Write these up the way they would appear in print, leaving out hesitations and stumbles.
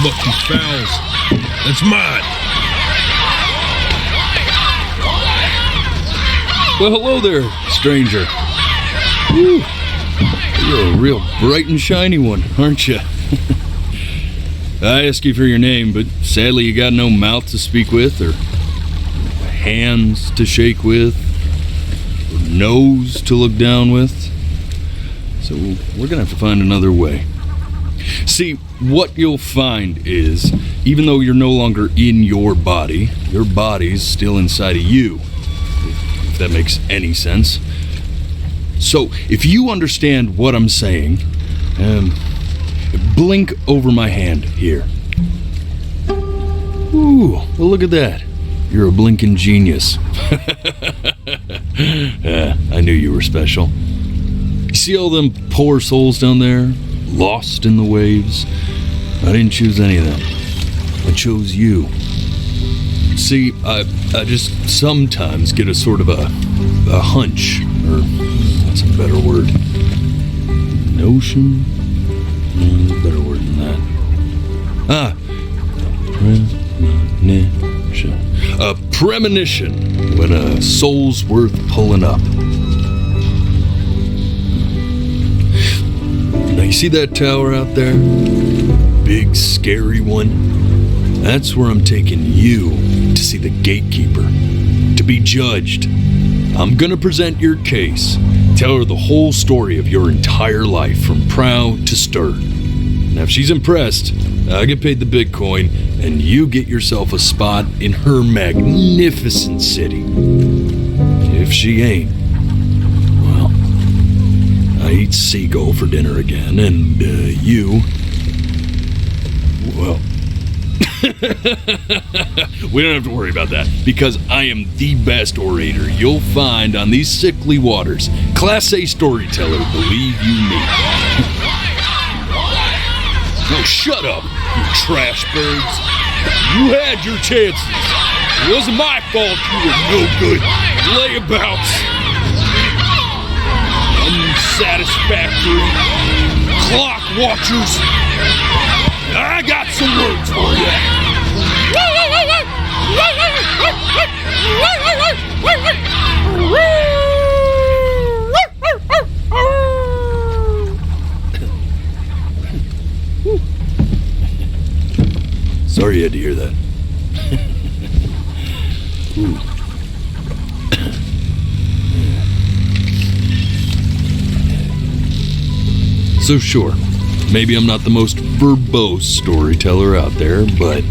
Lucky fowls. That's mine. Well, hello there, stranger. Whew. You're a real bright and shiny one, aren't you? I asked you for your name, but sadly you got no mouth to speak with, or hands to shake with, or nose to look down with. So we're gonna have to find another way. See, what you'll find is, even though you're no longer in your body's still inside of you. If that makes any sense. So, if you understand what I'm saying, blink over my hand here. Ooh, well look at that. You're a blinking genius. I knew you were special. You see all them poor souls down there, lost in the waves? I didn't choose any of them. I chose you. See, I just sometimes get a sort of a hunch, or what's a better word? Notion? Better word than that. Premonition. A premonition when a soul's worth pulling up. Now you see that tower out there? Big, scary one? That's where I'm taking you to see the gatekeeper, to be judged. I'm gonna present your case, tell her the whole story of your entire life from prow to stern. Now if she's impressed, I get paid the Bitcoin and you get yourself a spot in her magnificent city. If she ain't, well, I eat seagull for dinner again, and you, well, we don't have to worry about that, because I am the best orator you'll find on these sickly waters. Class A storyteller, believe you me. Oh, shut up, you trash birds. You had your chances. It wasn't my fault you were no good layabouts. Unsatisfactory clock watchers. I got some words for you. Sorry you had to hear that. So sure, maybe I'm not the most verbose storyteller out there, but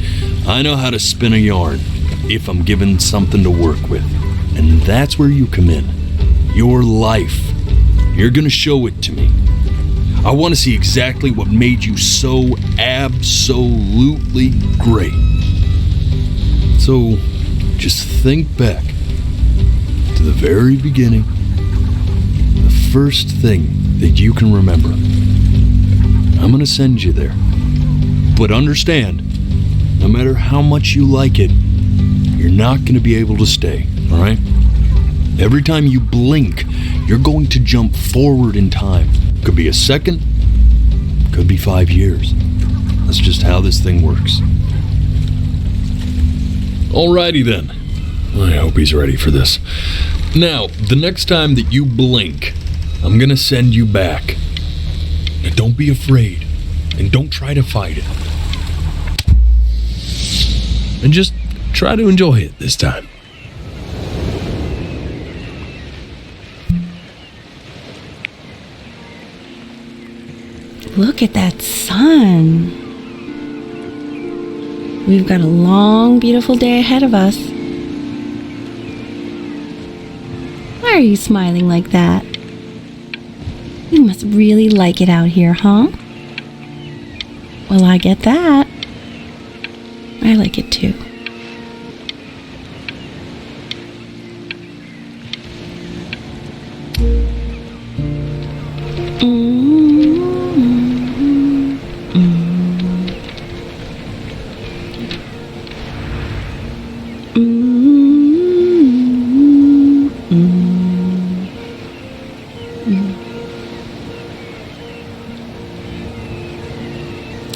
I know how to spin a yarn if I'm given something to work with. And that's where you come in. Your life. You're gonna show it to me. I want to see exactly what made you so absolutely great. So, just think back to the very beginning. The first thing that you can remember. I'm gonna send you there. But understand, no matter how much you like it, you're not gonna be able to stay, alright? Every time you blink, you're going to jump forward in time. Could be a second, could be 5 years. That's just how this thing works. Alrighty then. I hope he's ready for this. Now, the next time that you blink, I'm gonna send you back. Now don't be afraid, and don't try to fight it. And just try to enjoy it this time. Look at that sun. We've got a long, beautiful day ahead of us. Why are you smiling like that? You must really like it out here, huh? Well, I get that. I like it too.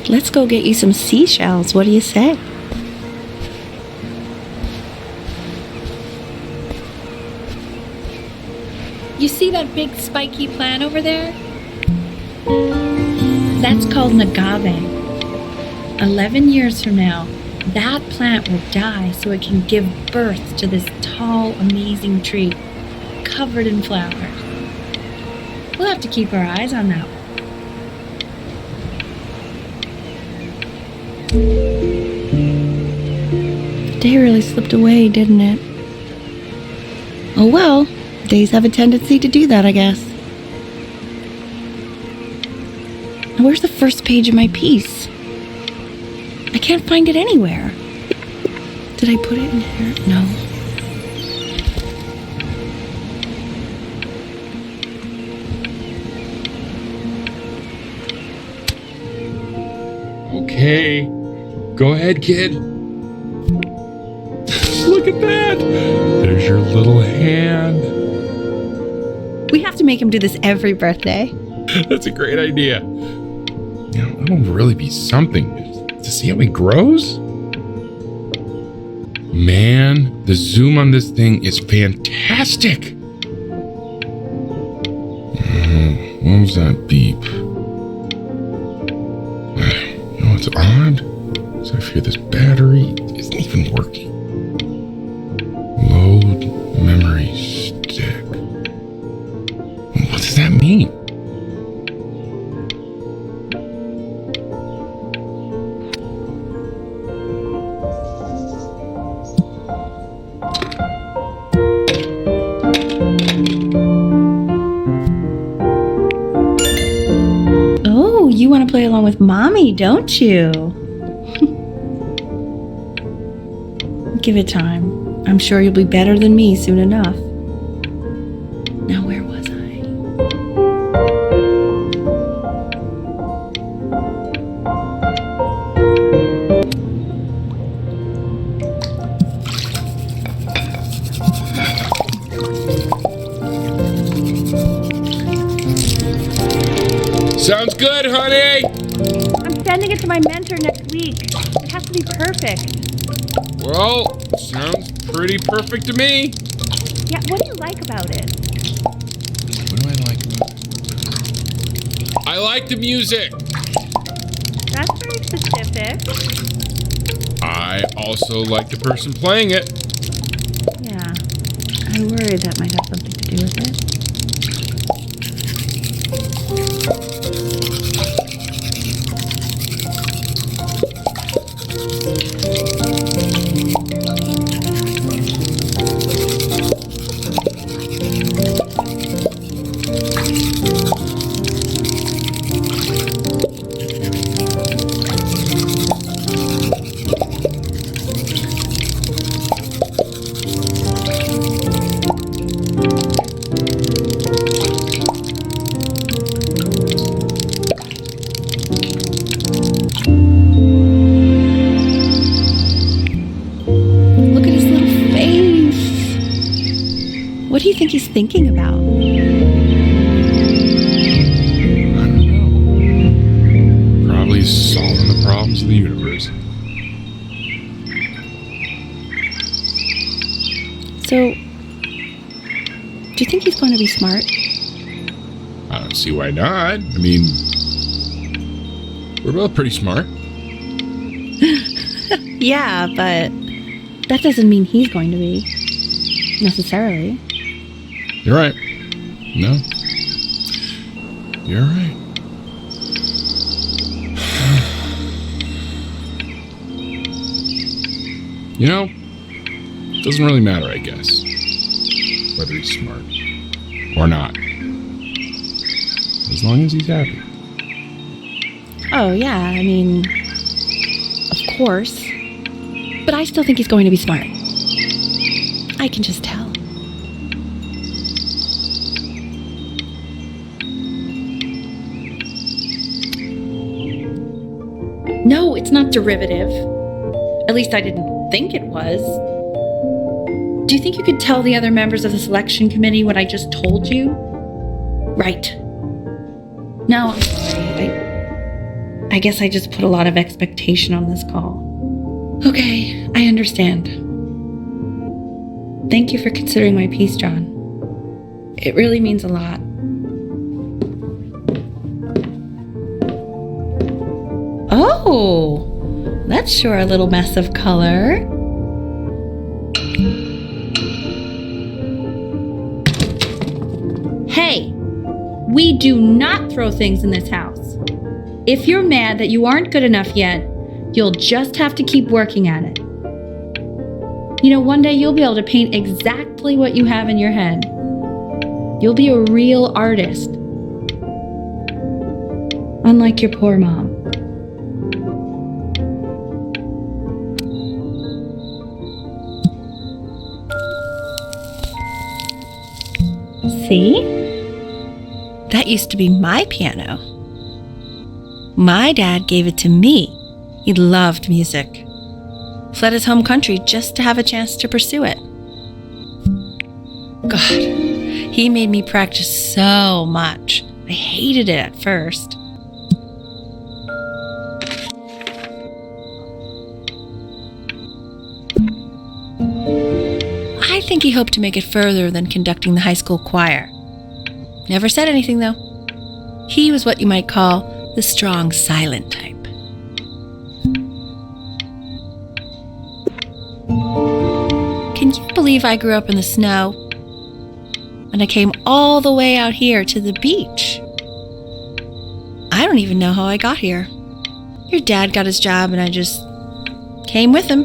Let's Let's go get you some seashells. What do you say? You see that big spiky plant over there? That's called an agave. 11 years from now, that plant will die so it can give birth to this tall, amazing tree covered in flowers. We'll have to keep our eyes on that one. The day really slipped away, didn't it? Oh well, days have a tendency to do that, I guess. Now, where's the first page of my piece? I can't find it anywhere. Did I put it in here? No. Okay, go ahead, kid. Look at that. There's your little hand. We have to make him do this every birthday. That's a great idea. You know, that'll really be something to see how he grows. Man, the zoom on this thing is fantastic. What was that beep? You know what's odd? So I fear this battery isn't even working. Load memory stick. What does that mean? Oh, you want to play along with Mommy, don't you? Give it time. I'm sure you'll be better than me soon enough. Now, where was I? Sounds good, honey. I'm sending it to my mentor next week. It has to be perfect. Well, sounds pretty perfect to me. Yeah, what do you like about it? What do I like about it? I like the music. That's very specific. I also like the person playing it. Yeah, I worry that might have something to do with it. What do you think he's thinking about? I don't know. Probably solving the problems of the universe. So, do you think he's going to be smart? I don't see why not. I mean, we're both pretty smart. Yeah, but that doesn't mean he's going to be. Necessarily. You're right. No. You're right. You know, it doesn't really matter, I guess, whether he's smart or not. As long as he's happy. Oh, yeah, I mean, of course. But I still think he's going to be smart. I can just tell. No, it's not derivative. At least I didn't think it was. Do you think you could tell the other members of the selection committee what I just told you? Right. No, I'm sorry. I I guess I just put a lot of expectation on this call. Okay, I understand. Thank you for considering my piece, John. It really means a lot. Oh, that's sure a little mess of color. Hey, we do not throw things in this house. If you're mad that you aren't good enough yet, you'll just have to keep working at it. You know, one day you'll be able to paint exactly what you have in your head. You'll be a real artist. Unlike your poor mom. See? That used to be my piano. My dad gave it to me. He loved music. Fled his home country just to have a chance to pursue it. God, he made me practice so much. I hated it at first. I think he hoped to make it further than conducting the high school choir. Never said anything, though. He was what you might call the strong, silent type. Can you believe I grew up in the snow? And I came all the way out here to the beach. I don't even know how I got here. Your dad got his job and I just came with him.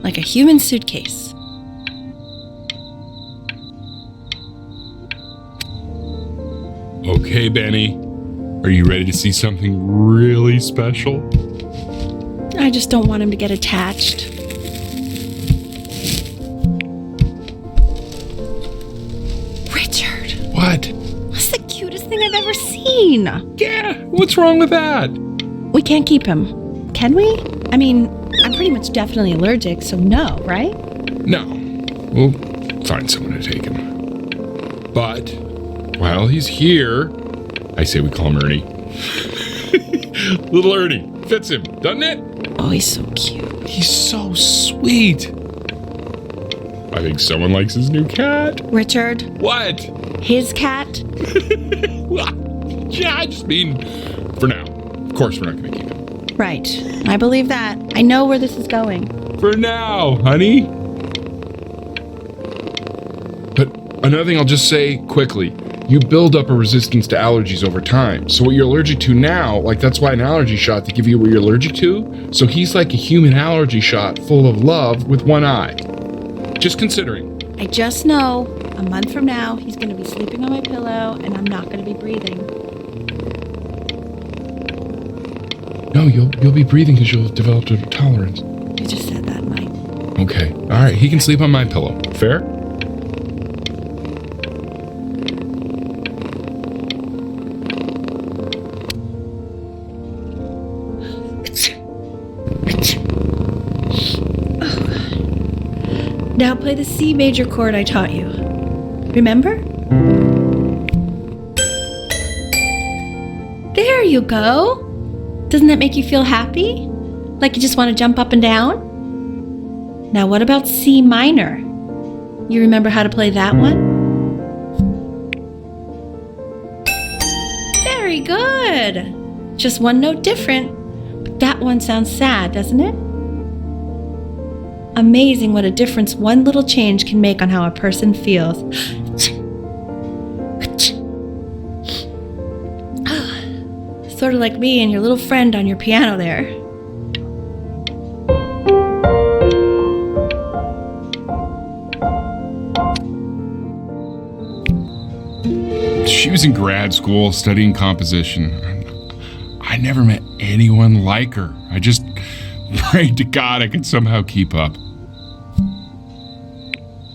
Like a human suitcase. Okay, Benny. Are you ready to see something really special? I just don't want him to get attached. Richard, What? that's the cutest thing I've ever seen. Yeah, what's wrong with that? We can't keep him, can we? I mean, I'm pretty much definitely allergic, so no, right? No. We'll find someone to take him. But while he's here, I say we call him Ernie. Little Ernie. Fits him, doesn't it? Oh, he's so cute. He's so sweet. I think someone likes his new cat. Richard, What? his cat? Yeah, I just mean for now. Of course, we're not going to keep him. Right, I believe that. I know where this is going. For now, honey. But another thing I'll just say quickly. You build up a resistance to allergies over time. So what you're allergic to now, like that's why an allergy shot to give you what you're allergic to. So he's like a human allergy shot full of love with one eye. Just considering. I just know a month from now, he's going to be sleeping on my pillow and I'm not going to be breathing. No, you'll be breathing because you'll have developed a tolerance. You just said that, Mike. Okay. All right. He can sleep on my pillow. Fair? Now play the C major chord I taught you. Remember? There you go. Doesn't that make you feel happy? Like you just want to jump up and down? Now what about C minor? You remember how to play that one? Very good. Just one note different. But that one sounds sad, doesn't it? Amazing what a difference one little change can make on how a person feels. Sort of like me and your little friend on your piano there. She was in grad school studying composition. I never met anyone like her. I just prayed to God I could somehow keep up.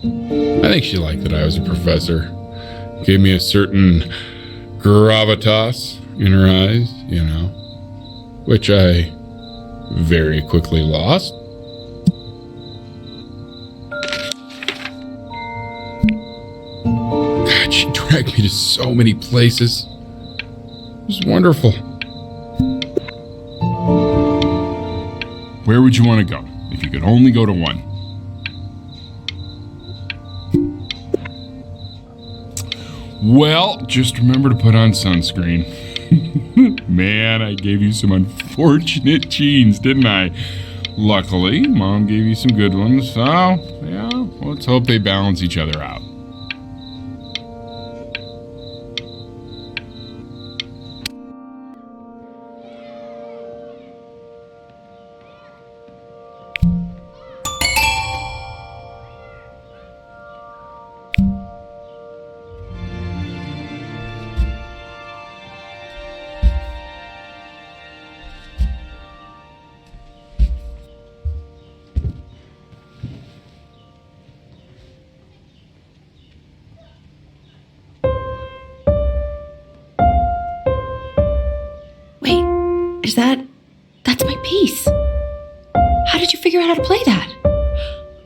I think she liked that I was a professor. Gave me a certain gravitas in her eyes, you know, which I very quickly lost. God, she dragged me to so many places. It was wonderful. Where would you want to go if you could only go to one? Well, just remember to put on sunscreen. Man, I gave you some unfortunate genes, didn't I? Luckily, Mom gave you some good ones, so yeah, let's hope they balance each other out. That's my piece. How did you figure out how to play that?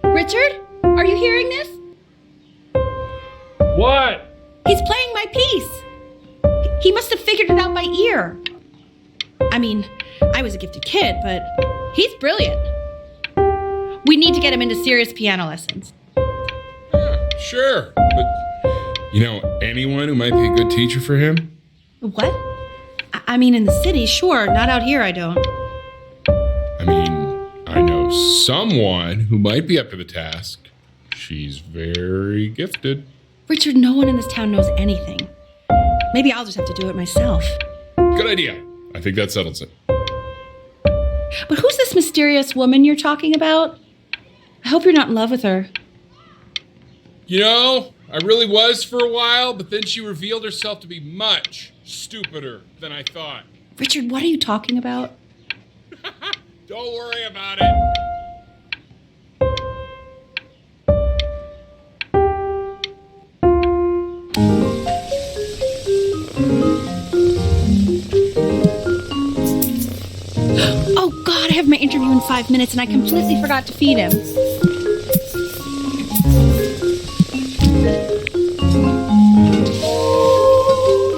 Richard, are you hearing this? What? He's playing my piece. He must have figured it out by ear. I mean, I was a gifted kid, but he's brilliant. We need to get him into serious piano lessons. Sure, but you know anyone who might be a good teacher for him? What? I mean, in the city, sure. Not out here, I don't. I mean, I know someone who might be up to the task. She's very gifted. Richard, no one in this town knows anything. Maybe I'll just have to do it myself. Good idea. I think that settles it. But who's this mysterious woman you're talking about? I hope you're not in love with her. You know, I really was for a while, but then she revealed herself to be much stupider than I thought. Richard, what are you talking about? Don't worry about it. Oh, God, I have my interview in 5 minutes and I completely forgot to feed him.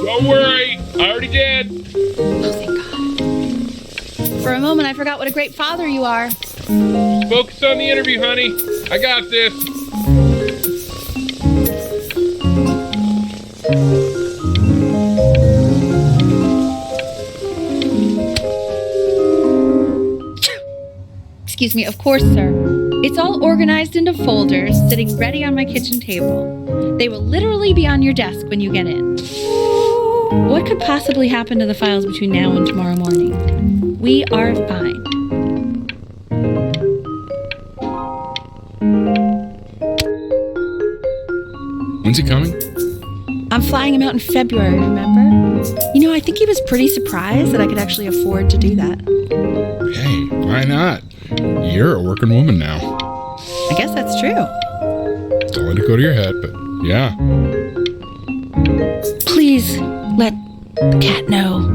Don't worry, I already did. Oh, thank God. For a moment, I forgot what a great father you are. Focus on the interview, honey. I got this. Excuse me, of course, sir. It's all organized into folders, sitting ready on my kitchen table. They will literally be on your desk when you get in. What could possibly happen to the files between now and tomorrow morning? We are fine. When's he coming? I'm flying him out in February, remember? You know, I think he was pretty surprised that I could actually afford to do that. Hey, why not? You're a working woman now. I guess that's true. Don't let it go to your head, but yeah. Please let the cat know.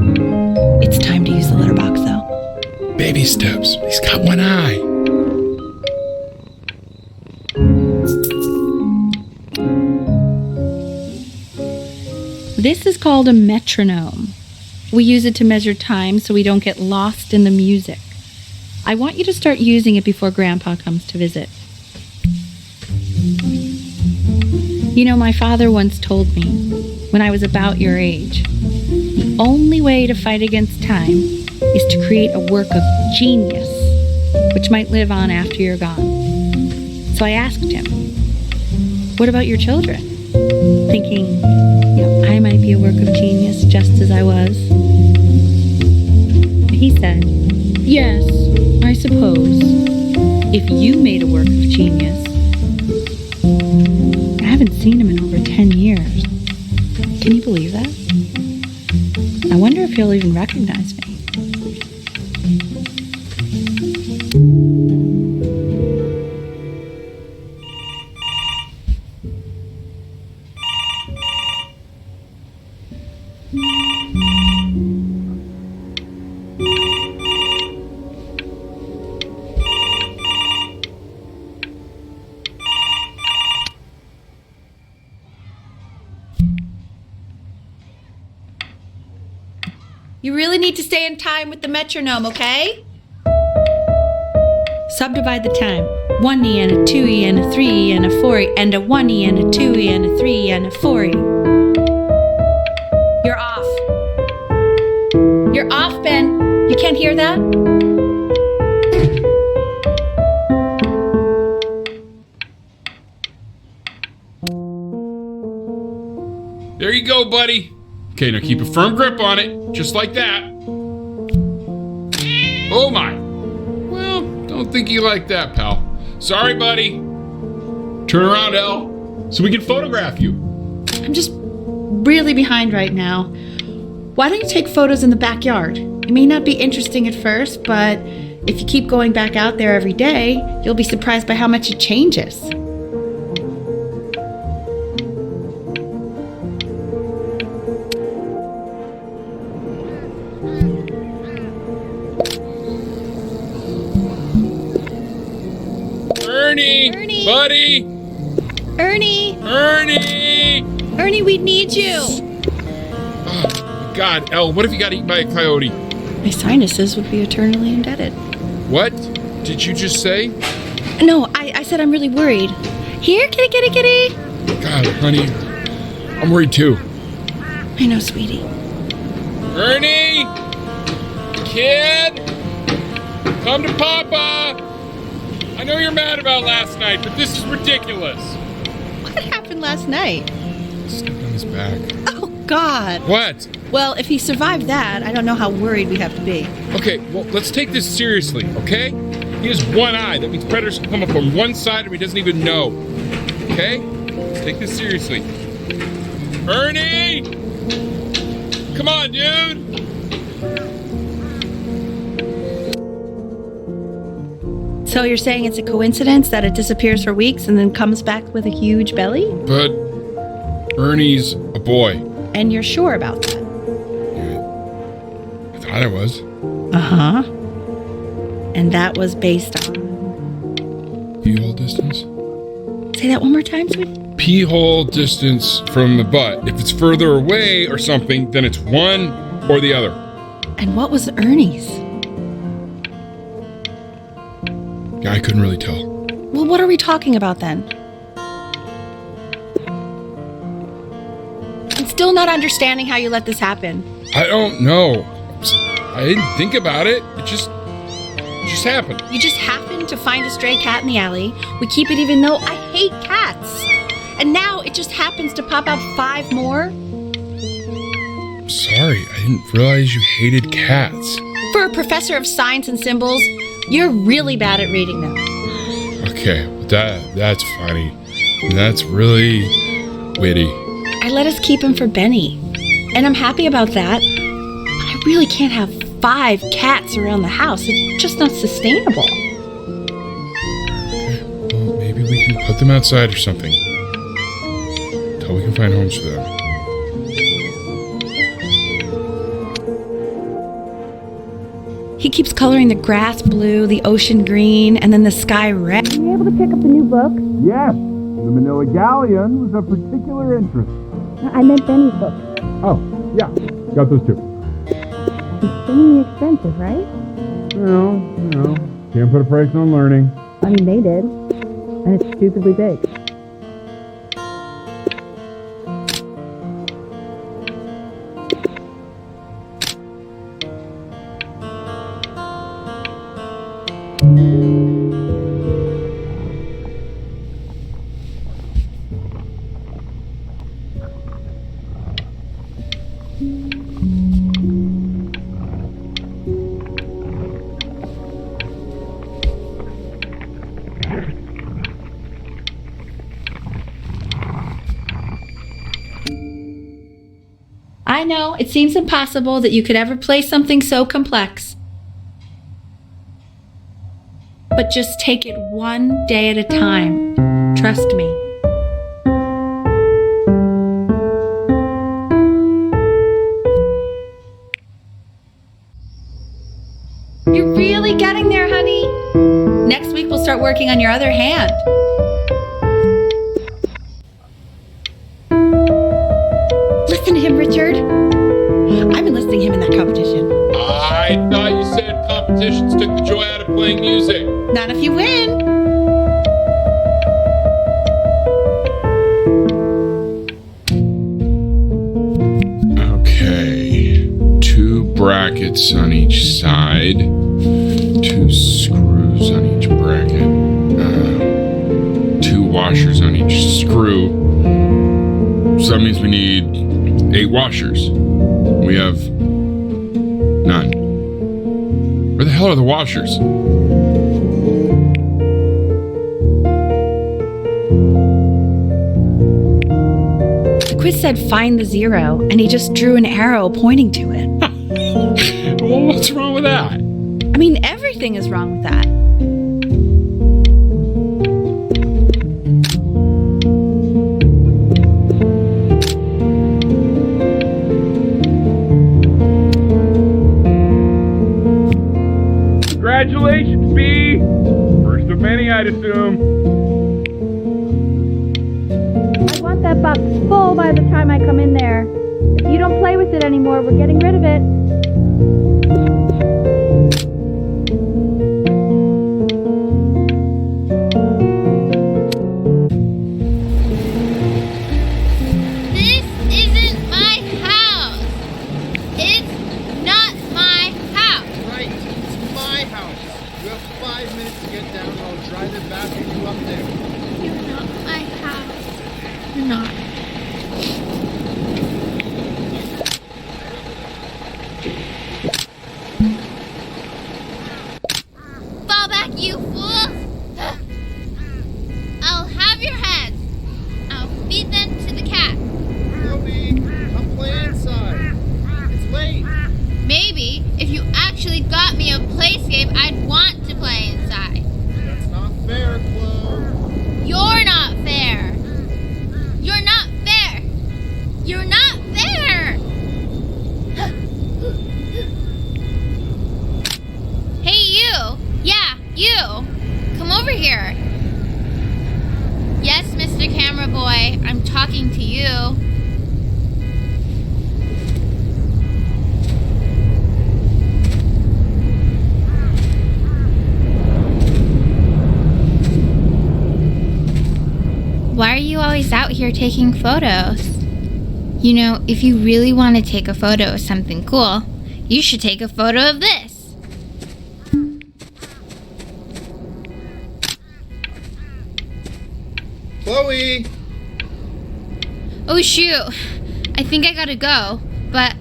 It's time to use the litter box, though. Baby steps. He's got one eye. This is called a metronome. We use it to measure time so we don't get lost in the music. I want you to start using it before Grandpa comes to visit. You know, my father once told me, when I was about your age, the only way to fight against time is to create a work of genius, which might live on after you're gone. So I asked him, what about your children? Thinking, I might be a work of genius just as I was. He said, yes, I suppose, if you made a work of genius. I haven't seen him in over 10 years. Can you believe that? I wonder if he'll even recognize me. You really need to stay in time with the metronome, okay? Subdivide the time. 1e and a 2e and a 3e and a 4e and a 1e and a 2e and a 3e and a 4e. You're off. You're off, Ben. You can't hear that? There you go, buddy. Okay, now keep a firm grip on it, just like that. Oh my. Well, don't think you like that, pal. Sorry, buddy. Turn around, Elle, so we can photograph you. I'm just really behind right now. Why don't you take photos in the backyard? It may not be interesting at first, but if you keep going back out there every day, you'll be surprised by how much it changes. Ernie! Buddy! Ernie! Ernie! We need you! Oh, God, Elle, what if you got eaten by a coyote? My sinuses would be eternally indebted. What did you just say? No, I said I'm really worried. Here, kitty. God, honey, I'm worried too. I know, sweetie. Ernie! Kid! Come to Papa! I know you're mad about last night, but this is ridiculous. What happened last night? Stepped on his back. Oh, God. What? Well, if he survived that, I don't know how worried we have to be. Okay, well, let's take this seriously, okay? He has one eye. That means predators can come up on one side and he doesn't even know. Okay? Let's take this seriously. Ernie! Come on, dude! So you're saying it's a coincidence that it disappears for weeks and then comes back with a huge belly? But Ernie's a boy. And you're sure about that? I thought I was. Uh-huh. And that was based on... Pee-hole distance? Say that one more time, sweetie. Pee-hole distance from the butt. If it's further away or something, then it's one or the other. And what was Ernie's? Yeah, I couldn't really tell. Well, what are we talking about then? I'm still not understanding how you let this happen. I don't know. I didn't think about it. It just happened. You just happened to find a stray cat in the alley. We keep it even though I hate cats. And now it just happens to pop out 5 more? Sorry, I didn't realize you hated cats. For a professor of signs and symbols, you're really bad at reading them. Okay, that's funny. That's really witty. I let us keep him for Benny. And I'm happy about that. But I really can't have 5 cats around the house. It's just not sustainable. Okay, well, maybe we can put them outside or something. Until we can find homes for them. He keeps coloring the grass blue, the ocean green, and then the sky red. Are you able to pick up the new book? Yes, the Manila Galleon was of particular interest. I meant Benny's book. Oh, yeah, got those too. It's extremely expensive, right? Can't put a price on learning. I mean, they did. And it's stupidly big. I know, it seems impossible that you could ever play something so complex. But just take it one day at a time. Trust me. You're really getting there, honey. Next week we'll start working on your other hand. Listen to him, Richard. I'm enlisting him in that competition. I thought you said competition. competitions took the joy out of playing music. Not if you win. Okay. 2 brackets on each side. 2 screws on each bracket. 2 washers on each screw. So that means we need 8 washers. We have none. Where the hell are the washers? The quiz said find the 0, and he just drew an arrow pointing to it. Well, what's wrong with that? I mean, everything is wrong with that. Congratulations, B! First of many, I'd assume. I want that box full by the time I come in there. If you don't play with it anymore, we're getting rid of it. This isn't my house. It's not my house. Right, it's my house. You have 5 minutes to get down, and I'll drive it back with you up there. You're not my house. You're not. Fall back, you fools! I'll have your heads. I'll feed them to the cat. Chloe, come play inside. It's late. Maybe if you actually got me a playscape, I'd want to play inside. That's not fair, Chloe. You're not fair. You're not fair. You're not fair. Hey, you. Yeah, you. Come over here. Yes, Mr. Camera Boy, I'm talking to you. Why are you always out here taking photos? You know, if you really want to take a photo of something cool, you should take a photo of this. Chloe! Oh shoot, I think I gotta go. But,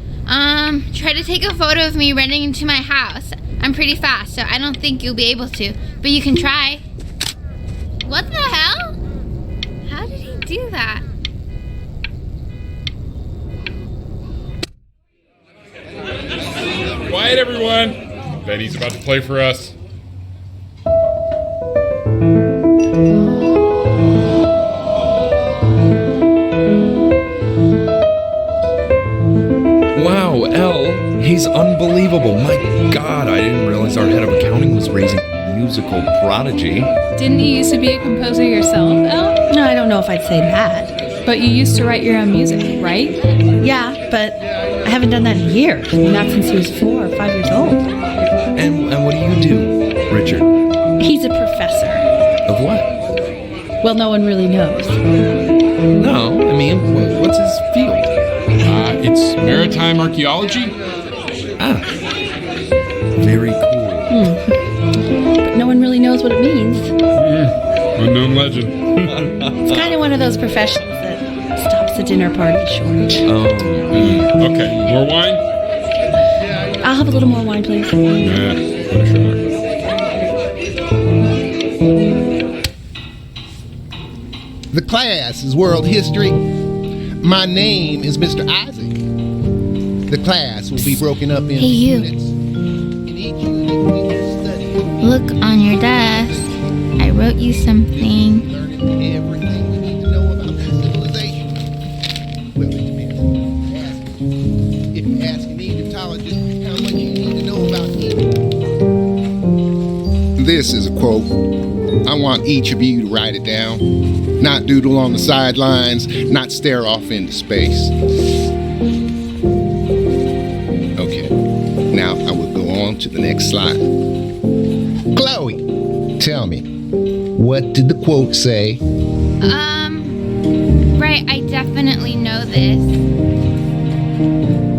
try to take a photo of me running into my house. I'm pretty fast, so I don't think you'll be able to, but you can try. What the hell? How did he do that? Quiet, everyone. Betty's about to play for us. Wow, L, he's unbelievable. My God, I didn't realize our head of accounting was raising a musical prodigy. Didn't you used to be a composer yourself, Elle? No, I don't know if I'd say that. But you used to write your own music, right? Yeah, but I haven't done that in years. Not since he was 4 or 5 years old. And what do you do, Richard? He's a professor. Of what? Well, no one really knows. No, I mean, what's his field? It's maritime archaeology. Ah, very cool. But no one really knows what it means. Unknown legend. It's kind of one of those professions that stops the dinner party short. Okay, more wine? I'll have a little more wine, please. Yeah, put a shot. The class is world history. My name is Mr. Isaac. The class will be broken up into Hey, you. units. In each unit, we will study. Look on your desk. I wrote you something. Learning everything we need to know about this civilization. Well, it depends. If you ask an Egyptologist how much you need to know about Egypt. This is a quote. I want each of you to write it down. Not doodle on the sidelines, not stare off into space. Okay, now I will go on to the next slide. Chloe, tell me, what did the quote say? Right, I definitely know this.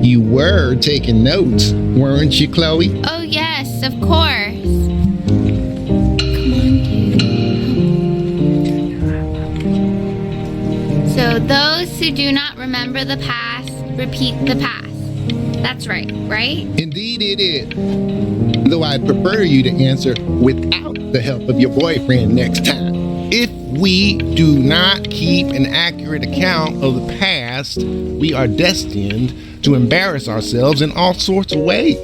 You were taking notes, weren't you, Chloe? Oh, yes, of course. So those who do not remember the past, repeat the past. That's right, right? Indeed it is. Though I'd prefer you to answer without the help of your boyfriend next time. If we do not keep an accurate account of the past, we are destined to embarrass ourselves in all sorts of ways.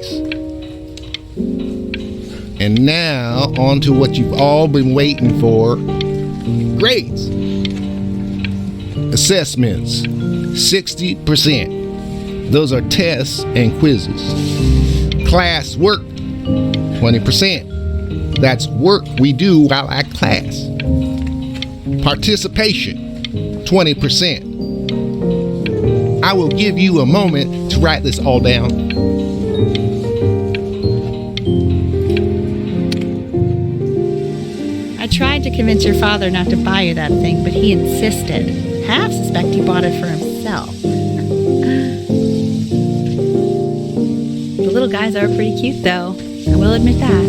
And now, on to what you've all been waiting for. Grades. Assessments, 60%. Those are tests and quizzes. Class work, 20%. That's work we do while at class. Participation, 20%. I will give you a moment to write this all down. I tried to convince your father not to buy you that thing, but he insisted. Half suspect he bought it for himself. The little guys are pretty cute, though. I will admit that.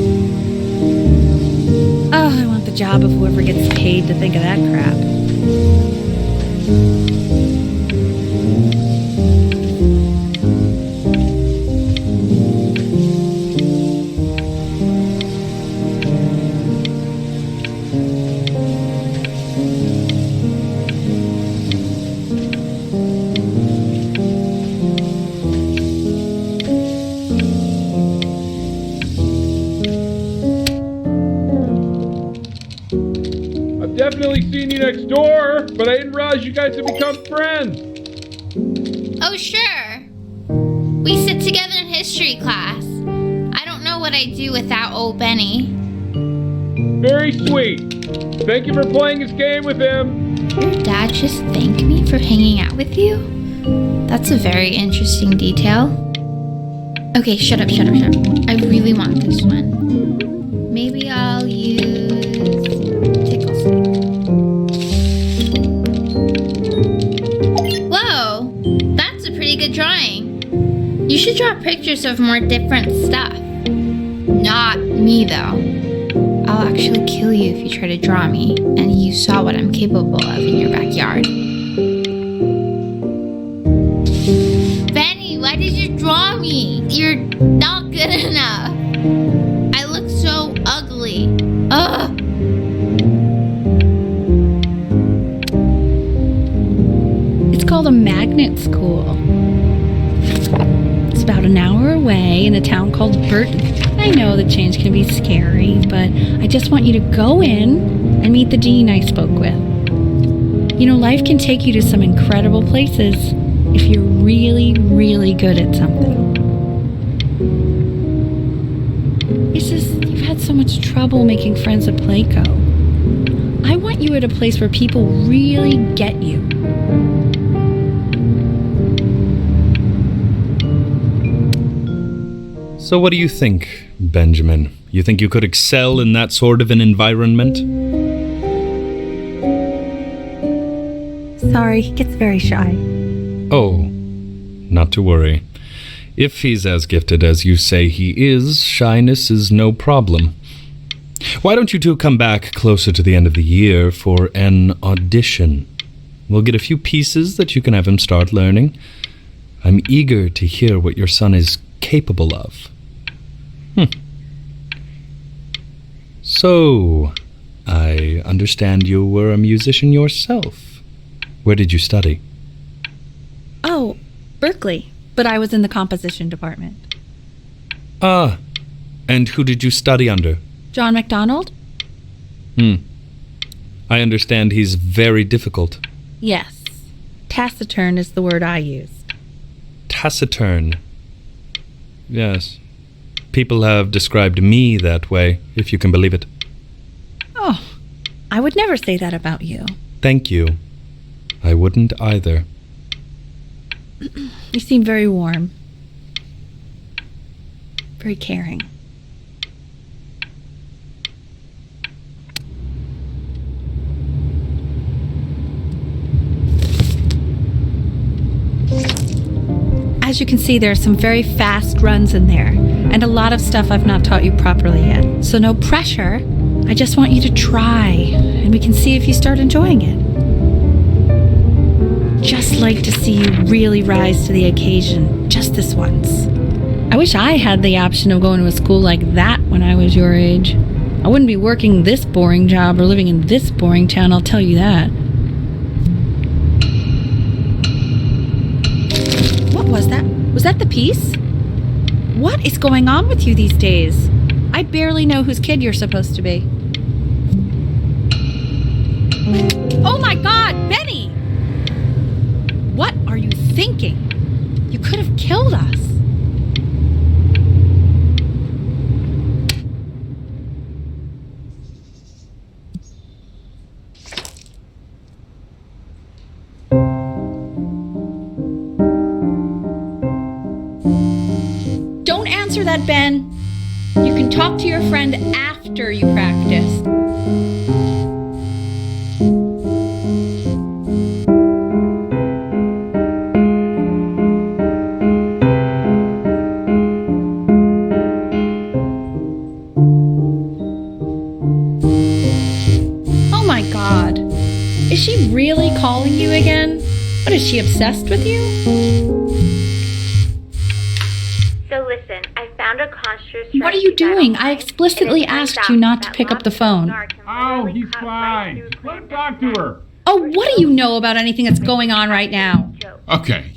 Oh, I want the job of whoever gets paid to think of that crap. Definitely seen you next door, but I didn't realize you guys had become friends. Oh, sure. We sit together in history class. I don't know what I'd do without old Benny. Very sweet. Thank you for playing this game with him. Your dad just thanked me for hanging out with you? That's a very interesting detail. Okay, shut up. I really want this one. Maybe I'll use tickle stick. Whoa, that's a pretty good drawing. You should draw pictures of more different stuff. Not me, though. I'll actually kill you if you try to draw me, and you saw what I'm capable of in your backyard. Benny, why did you draw me? You're not good enough. I look so ugly. Ugh. It's called a magnet school. It's about an hour away in a town called Burton. I know the change can be scary, but I just want you to go in and meet the dean I spoke with. You know, life can take you to some incredible places if you're really, really good at something. It's just, you've had so much trouble making friends at Playco. I want you at a place where people really get you. So what do you think, Benjamin? You think you could excel in that sort of an environment? Sorry, he gets very shy. Oh, not to worry. If he's as gifted as you say he is, shyness is no problem. Why don't you two come back closer to the end of the year for an audition? We'll get a few pieces that you can have him start learning. I'm eager to hear what your son is capable of. So, I understand you were a musician yourself. Where did you study? Oh, Berkeley. But I was in the composition department. Ah, and who did you study under? John MacDonald? I understand he's very difficult. Yes. Taciturn is the word I used. Taciturn. Yes. People have described me that way, if you can believe it. Oh, I would never say that about you. Thank you. I wouldn't either. You seem very warm. Very caring. As you can see, there are some very fast runs in there, and a lot of stuff I've not taught you properly yet. So no pressure. I just want you to try, and we can see if you start enjoying it. Just like to see you really rise to the occasion, just this once. I wish I had the option of going to a school like that when I was your age. I wouldn't be working this boring job or living in this boring town, I'll tell you that. What was that? Was that the piece? What is going on with you these days? I barely know whose kid you're supposed to be. Oh my God, Benny! What are you thinking? You could have killed us. Don't answer that, Ben. You can talk to your friend after you practice. Oh my God. Is she really calling you again? What, is she obsessed with you? So listen, I found a construct. What are you doing? I explicitly asked you not to pick up the phone. Oh, he's fine. Let him talk to her. Oh, what do you know about anything that's going on right now? Okay,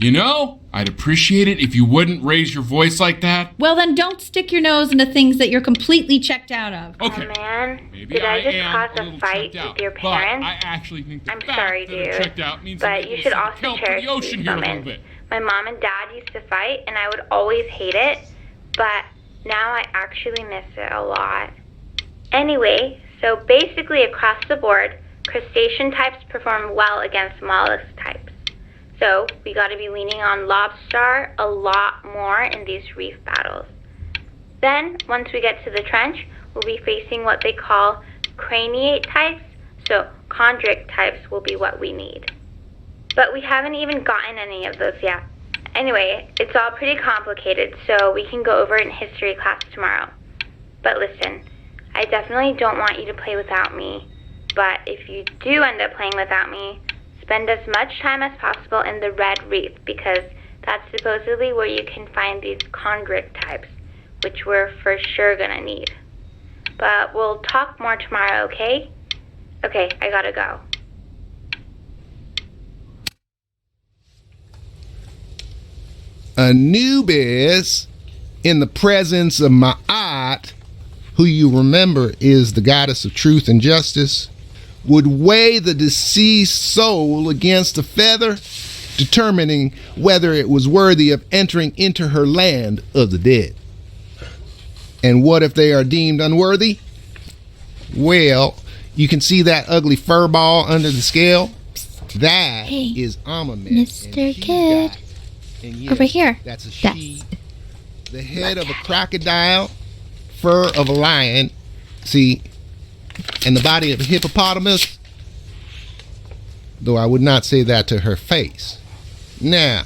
I'd appreciate it if you wouldn't raise your voice like that. Well, then don't stick your nose into things that you're completely checked out of. Okay. Oh man, Maybe did I just am cause a a little fight checked out, with your but parents? I actually think the I'm fact sorry, that I'm dude, checked out means but I'm you able should to also help cherish the ocean these here a little moments. bit. My mom and dad used to fight, and I would always hate it, but now I actually miss it a lot. Anyway, so basically across the board, crustacean types perform well against mollusk types. So we got to be leaning on lobster a lot more in these reef battles. Then, once we get to the trench, we'll be facing what they call craniate types, so chondric types will be what we need. But we haven't even gotten any of those yet. Anyway, it's all pretty complicated, so we can go over it in history class tomorrow. But listen, I definitely don't want you to play without me, but if you do end up playing without me, spend as much time as possible in the red reef, because that's supposedly where you can find these chondric types, which we're for sure gonna need. But we'll talk more tomorrow, okay? Okay, I gotta go. Anubis, in the presence of Ma'at, who you remember is the goddess of truth and justice, would weigh the deceased soul against a feather, determining whether it was worthy of entering into her land of the dead. And what if they are deemed unworthy? Well, you can see that ugly fur ball under the scale? That is Amamet. Mr. Kid. Over here. That's a she. The head of a crocodile, fur of a lion, see, and the body of a hippopotamus, though I would not say that to her face. Now,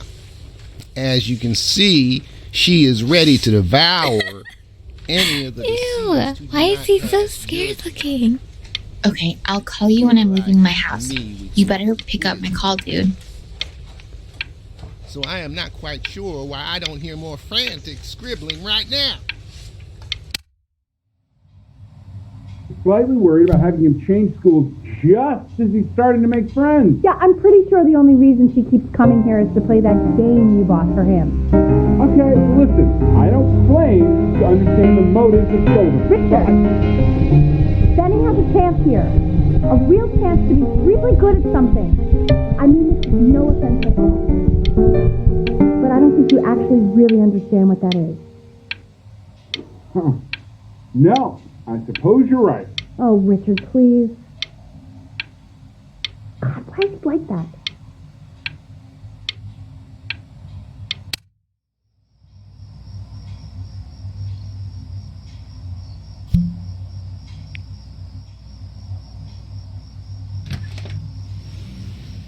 as you can see, she is ready to devour any of the Ew, why is he so scared looking? Okay, I'll call you when I'm leaving my house. You better pick up my call, dude. So I am not quite sure why I don't hear more frantic scribbling right now. Slightly worried about having him change schools just as he's starting to make friends. Yeah, I'm pretty sure the only reason she keeps coming here is to play that game you bought for him. Okay, listen, I don't claim to understand the motives of children. Richard, Benny has a chance here. A real chance to be really good at something. I mean this with no offense at all. But I don't think you actually really understand what that is. Huh. No, I suppose you're right. Oh, Richard, please. God, why is he like that?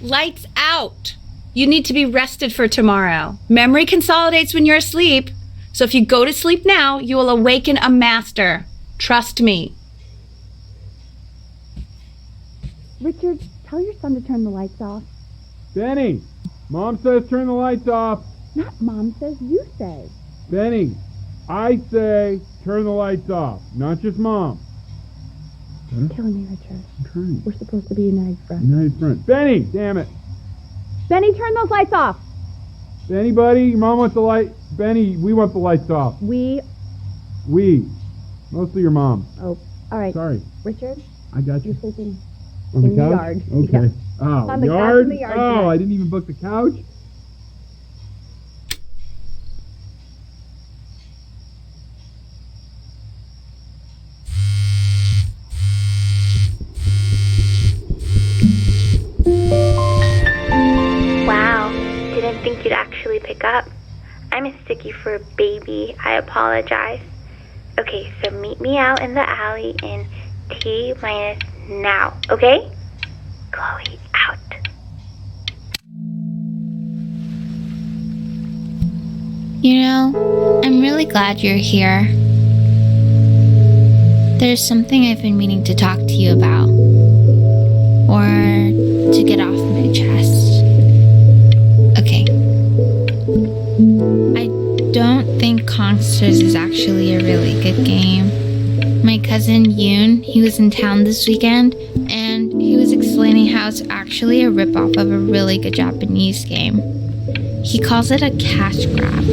Lights out. You need to be rested for tomorrow. Memory consolidates when you're asleep. So if you go to sleep now, you will awaken a master. Trust me. Richard, tell your son to turn the lights off. Benny, Mom says turn the lights off. Not Mom says, you say. Benny, I say turn the lights off, not just Mom. You're killing me, Richard. I'm trying. We're supposed to be united front. United front. Benny, damn it. Benny, turn those lights off. Benny, buddy, your mom wants the light. Benny, we want the lights off. We. Mostly your mom. Oh, all right. Sorry. Richard, I got you. you're sleeping On in the the couch? yard. Okay. Yeah. Oh, On the couch yard? in the yard Oh, tonight. I didn't even book the couch? Wow, didn't think you'd actually pick up. I mistook you for a baby. I apologize. Okay, so meet me out in the alley in T-minus now, okay? Chloe, out. You know, I'm really glad you're here. There's something I've been meaning to talk to you about. Or to get off my chest. Okay. I don't think Conksters is actually a really good game. My cousin Yoon, he was in town this weekend, and he was explaining how it's actually a ripoff of a really good Japanese game. He calls it a cash grab.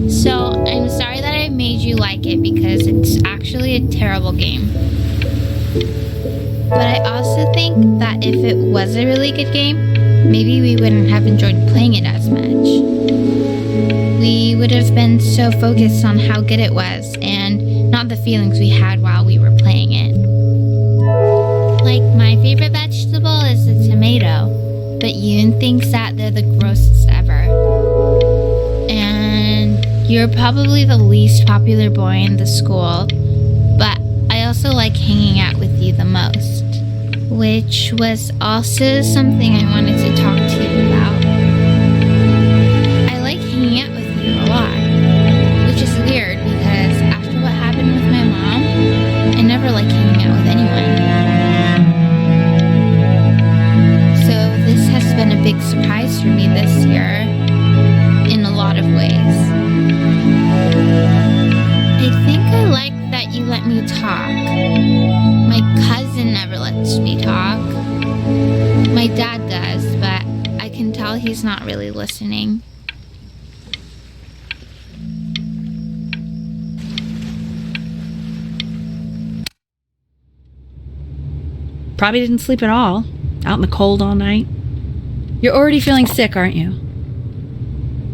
So I'm sorry that I made you like it because it's actually a terrible game. But I also think that if it was a really good game, maybe we wouldn't have enjoyed playing it as much. We would have been so focused on how good it was and not the feelings we had while we were playing it. Like, my favorite vegetable is the tomato, but Yoon thinks that they're the grossest ever. And you're probably the least popular boy in the school, but I also like hanging out with you the most, which was also something I wanted to talk to you about. I like hanging out with you a lot, which is weird because after what happened with my mom, I never like hanging out with anyone. So this has been a big surprise for me this year, in a lot of ways. I think I like that you let me talk. My cousin never lets me talk. My dad does, but I can tell he's not really listening. Probably didn't sleep at all. Out in the cold all night. You're already feeling sick, aren't you?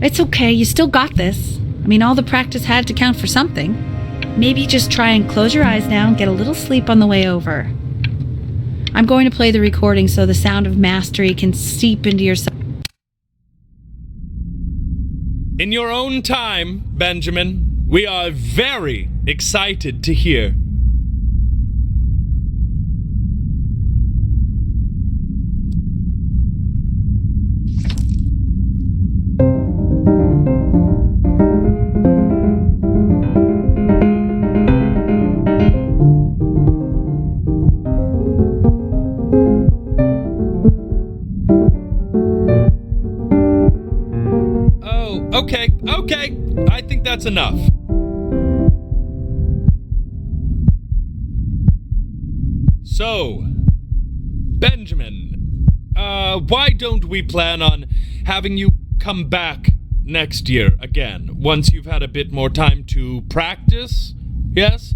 It's okay, you still got this. I mean, all the practice had to count for something. Maybe just try and close your eyes now and get a little sleep on the way over. I'm going to play the recording so the sound of mastery can seep into your... In your own time, Benjamin, we are very excited to hear. Okay, I think that's enough. So, Benjamin, why don't we plan on having you come back next year again, once you've had a bit more time to practice? Yes?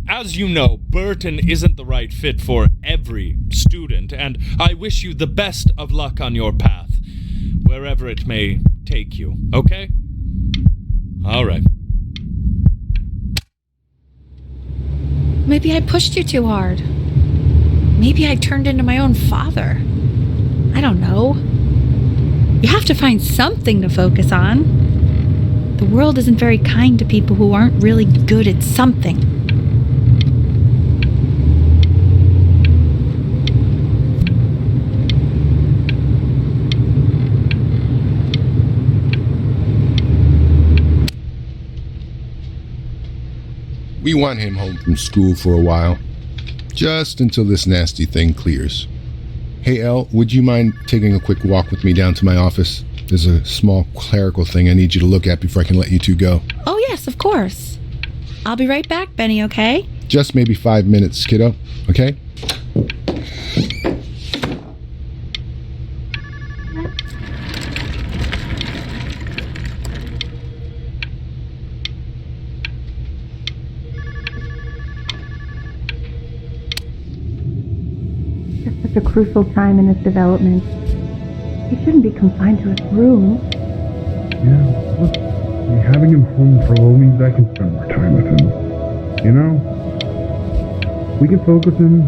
As you know, Burton isn't the right fit for every student, and I wish you the best of luck on your path, wherever it may take you, okay? All right. Maybe I pushed you too hard. Maybe I turned into my own father. I don't know. You have to find something to focus on. The world isn't very kind to people who aren't really good at something. We want him home from school for a while. Just until this nasty thing clears. Hey, Elle, would you mind taking a quick walk with me down to my office? There's a small clerical thing I need you to look at before I can let you two go. Oh, yes, of course. I'll be right back, Benny, okay? Just maybe 5 minutes, kiddo, okay? It's such a crucial time in his development. He shouldn't be confined to his room. Yeah, look, having him home for a little means I can spend more time with him. You know? We can focus him,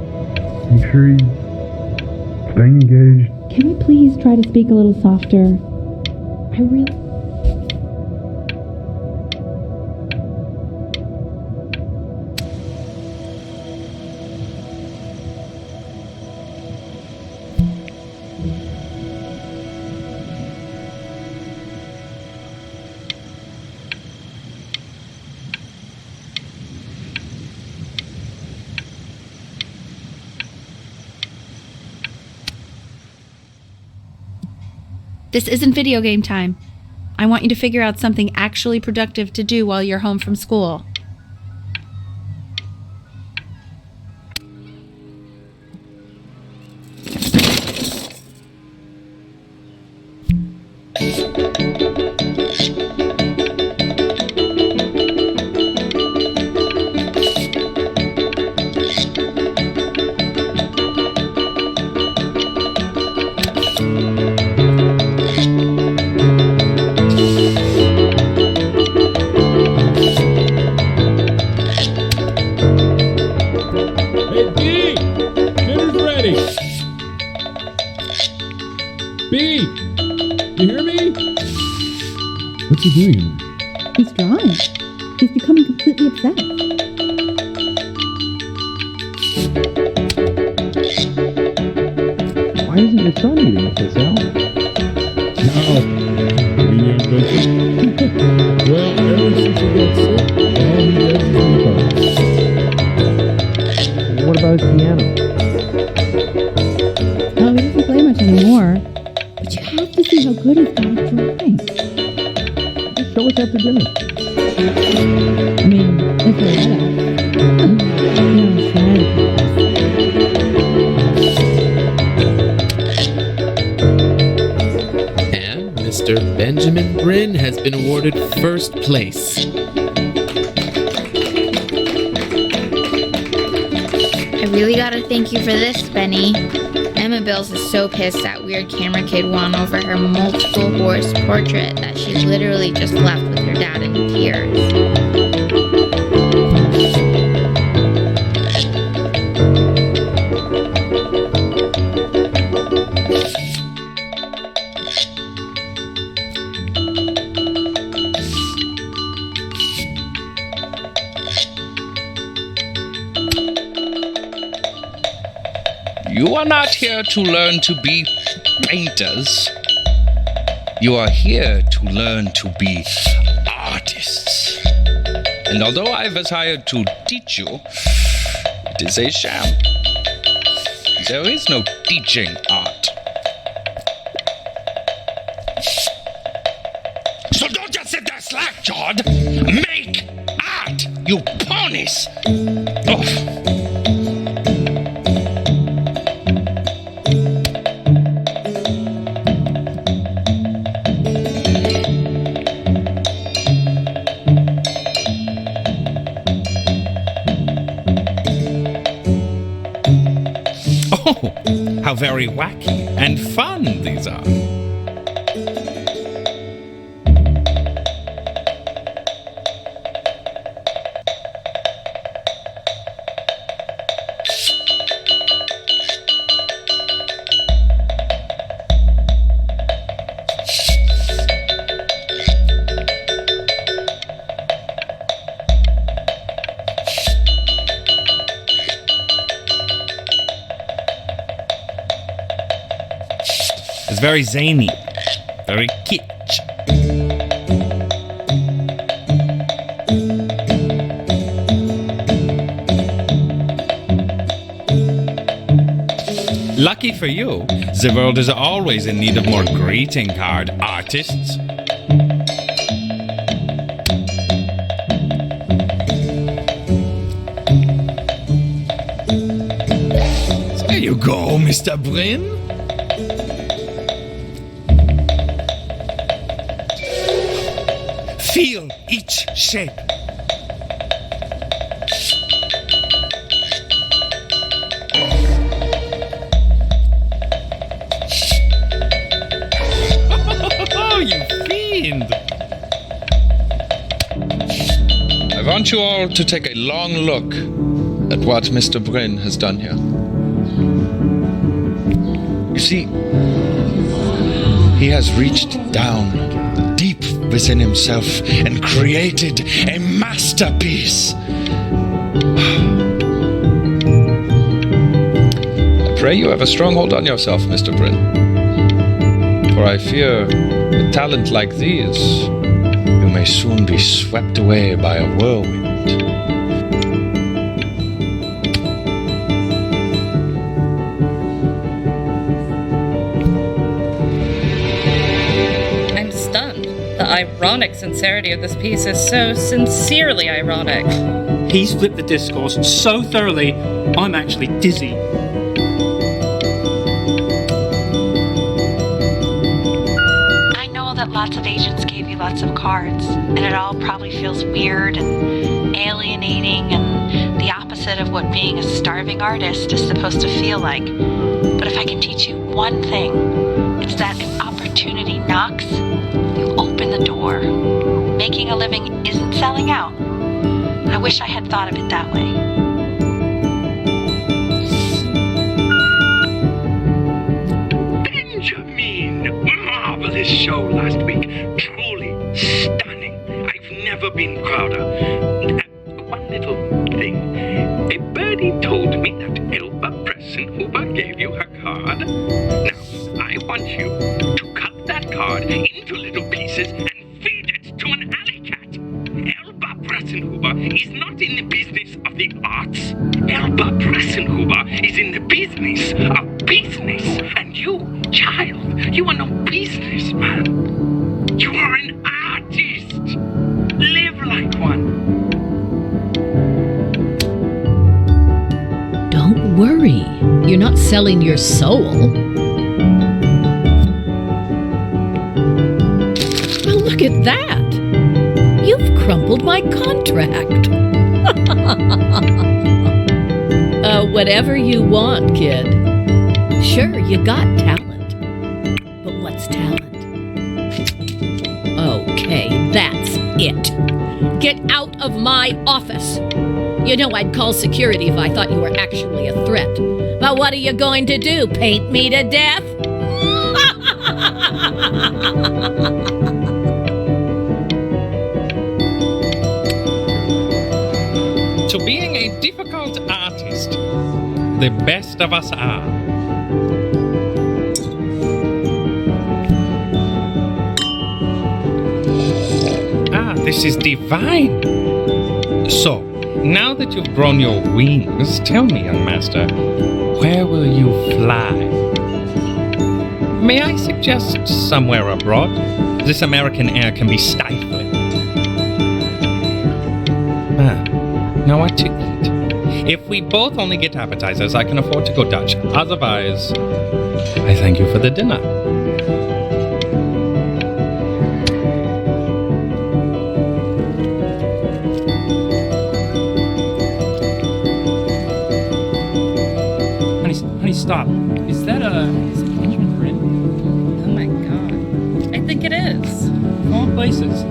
make sure he's staying engaged. Can you please try to speak a little softer? I really... This isn't video game time. I want you to figure out something actually productive to do while you're home from school. B! You hear me? What's he doing? He's drawing. He's becoming completely obsessed. Why isn't your son eating with this, Al? No. Well, ever since he got sick, all he does is read. What about his piano? Oh, he doesn't play much anymore. But you have to see how good he's got at drawing. Just show us after dinner. I mean, if you're let us. And Mr. Benjamin Bryn has been awarded first place. I really gotta thank you for this, Benny. Emma Bills is so pissed that weird camera kid won over her multiple horse portrait that she literally just left with her dad in tears. You are not here to learn to be painters. You are here to learn to be artists. And although I was hired to teach you, it is a sham. There is no teaching art. So don't just sit there slack-jawed. Make art, you ponies! Oh. Oh, how very wacky and fun these are. It's very zany, very kitsch. Lucky for you, the world is always in need of more greeting card artists. There you go, Mr. Bryn. Feel each shape. Oh, you fiend! I want you all to take a long look at what Mr. Bryn has done here. You see, he has reached down deep within himself and created a masterpiece. I pray you have a strong hold on yourself, Mr. Bryn. For I fear, with talent like these, you may soon be swept away by a whirlwind. I'm stunned. The ironic sincerity of this piece is so sincerely ironic. He's flipped the discourse so thoroughly, I'm actually dizzy. I know that lots of agents gave you lots of cards, and it all probably feels weird and alienating and the opposite of what being a starving artist is supposed to feel like. But if I can teach you one thing, it's that if opportunity knocks, you open the door. Making a living isn't selling out. I wish I had thought of it that way. Benjamin! Marvelous show last week. Truly stunning. I've never been prouder. One little thing. A birdie told me that Elba Pressenhuber gave you her card. Now, I want you to cut that card into little pieces and feed it to an alley cat. Elba Pressenhuber is not in the business of the arts. Elba Pressenhuber is in the business of business. And you, child, you are no businessman. You are an artist. Live like one. Don't worry. You're not selling your soul. Well, look at that. You've crumpled my contract. Whatever you want, kid. Sure, you got talent. But what's talent? Okay, that's it. Get out of my office. You know I'd call security if I thought you were actually a threat. But what are you going to do? Paint me to death? To being a difficult artist, the best of us are. Ah, this is divine. So, now that you've grown your wings, tell me, young master, where will you fly? May I suggest somewhere abroad? This American air can be stifling. Now what to eat? If we both only get appetizers, I can afford to go Dutch. Otherwise, I thank you for the dinner. Honey, stop. Is that Benjamin Bryn? Oh my god. I think it is. Of all places.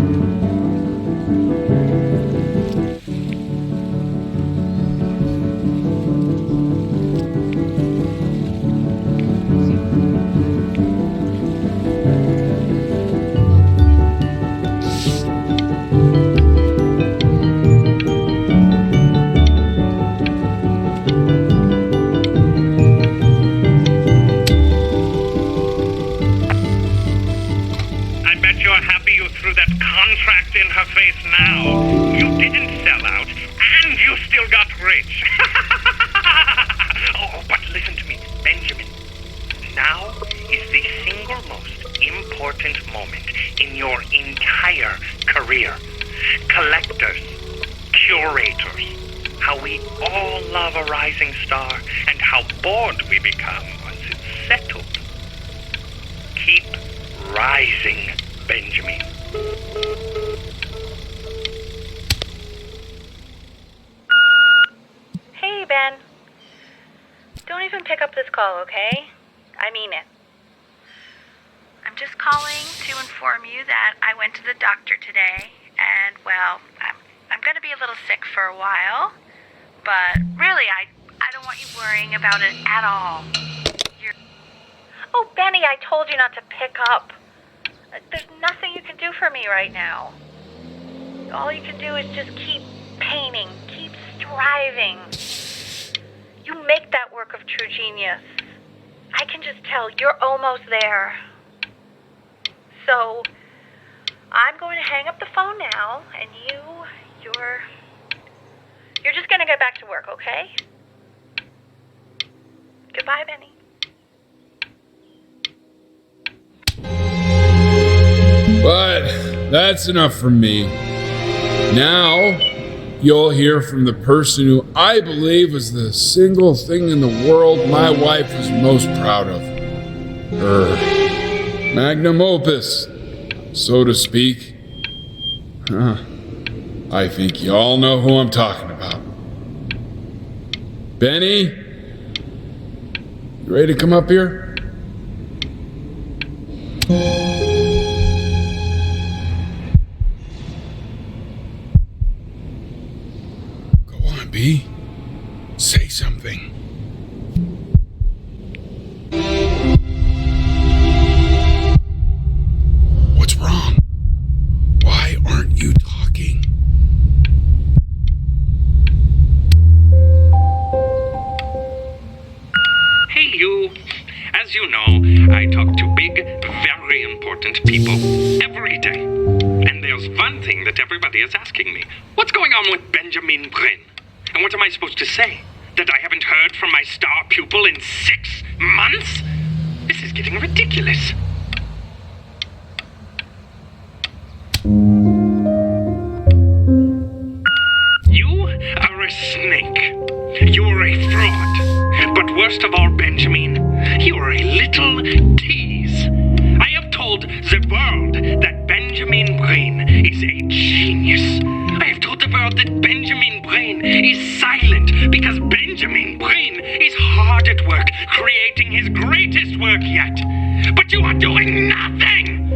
I bet you're happy you threw that contract in her face now. You didn't sell all love a rising star and how bored we become once it's settled. Keep rising, Benjamin. Hey, Ben. Don't even pick up this call, okay? I mean it. I'm just calling to inform you that I went to the doctor today, and, well, I'm going to be a little sick for a while, but really, I don't want you worrying about it at all. Oh, Benny, I told you not to pick up. There's nothing you can do for me right now. All you can do is just keep painting, keep striving. You make that work of true genius. I can just tell you're almost there. So, I'm going to hang up the phone now, and you're just going to get back to work, okay? Goodbye, Benny. But that's enough from me. Now, you'll hear from the person who I believe was the single thing in the world my wife was most proud of. Her magnum opus, so to speak. I think you all know who I'm talking about. Benny, you ready to come up here? B, say something. What's wrong? Why aren't you talking? Hey, you. As you know, I talk to big, very important people every day. And there's one thing that everybody is asking me. What's going on with Benjamin Brin? And what am I supposed to say? That I haven't heard from my star pupil in 6 months? This is getting ridiculous. You are a snake. You're a fraud. But worst of all, Benjamin, you're a little tease. I have told the world that Benjamin Brin is a genius. I have told the world that Benjamin Brin is silent because Benjamin Brin is hard at work creating his greatest work yet. But you are doing nothing!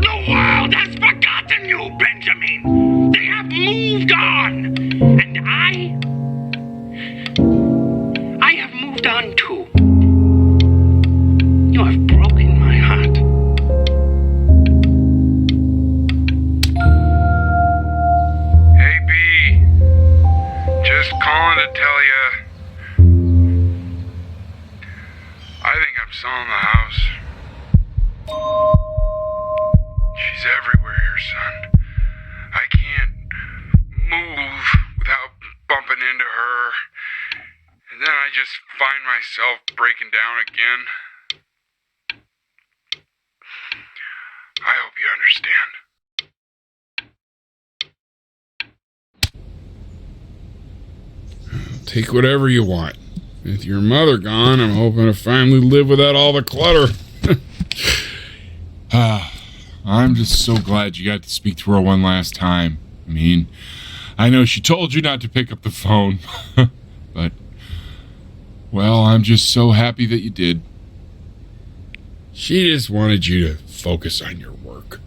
The world has forgotten you, Benjamin! They have moved on! And I have moved on too. You have broken my heart. Calling to tell you, I think I'm selling the house. She's everywhere here, son. I can't move without bumping into her. And then I just find myself breaking down again. I hope you understand. Take whatever you want. With your mother gone, I'm hoping to finally live without all the clutter. I'm just so glad you got to speak to her one last time. I mean, I know she told you not to pick up the phone, but, well, I'm just so happy that you did. She just wanted you to focus on your work.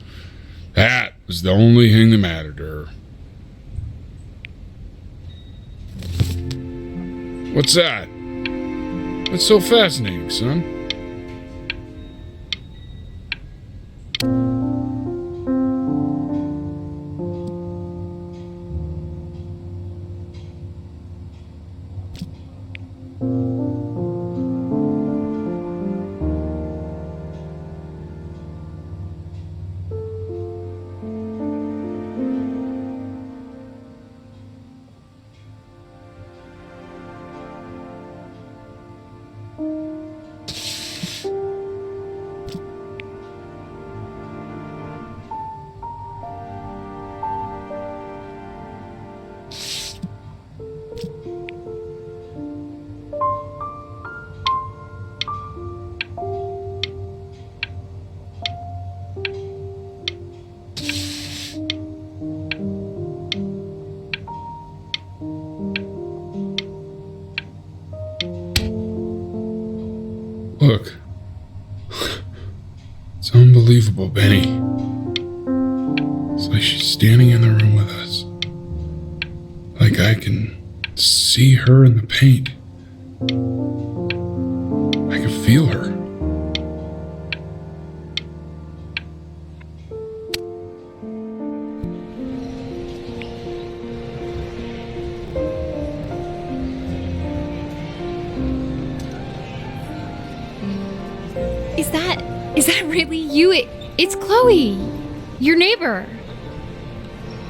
That was the only thing that mattered to her. What's that? That's so fascinating, son. Look. It's unbelievable, Benny. It's like she's standing in the room with us. Like I can see her in the paint. I can feel her. Is that really you? It's Chloe, your neighbor.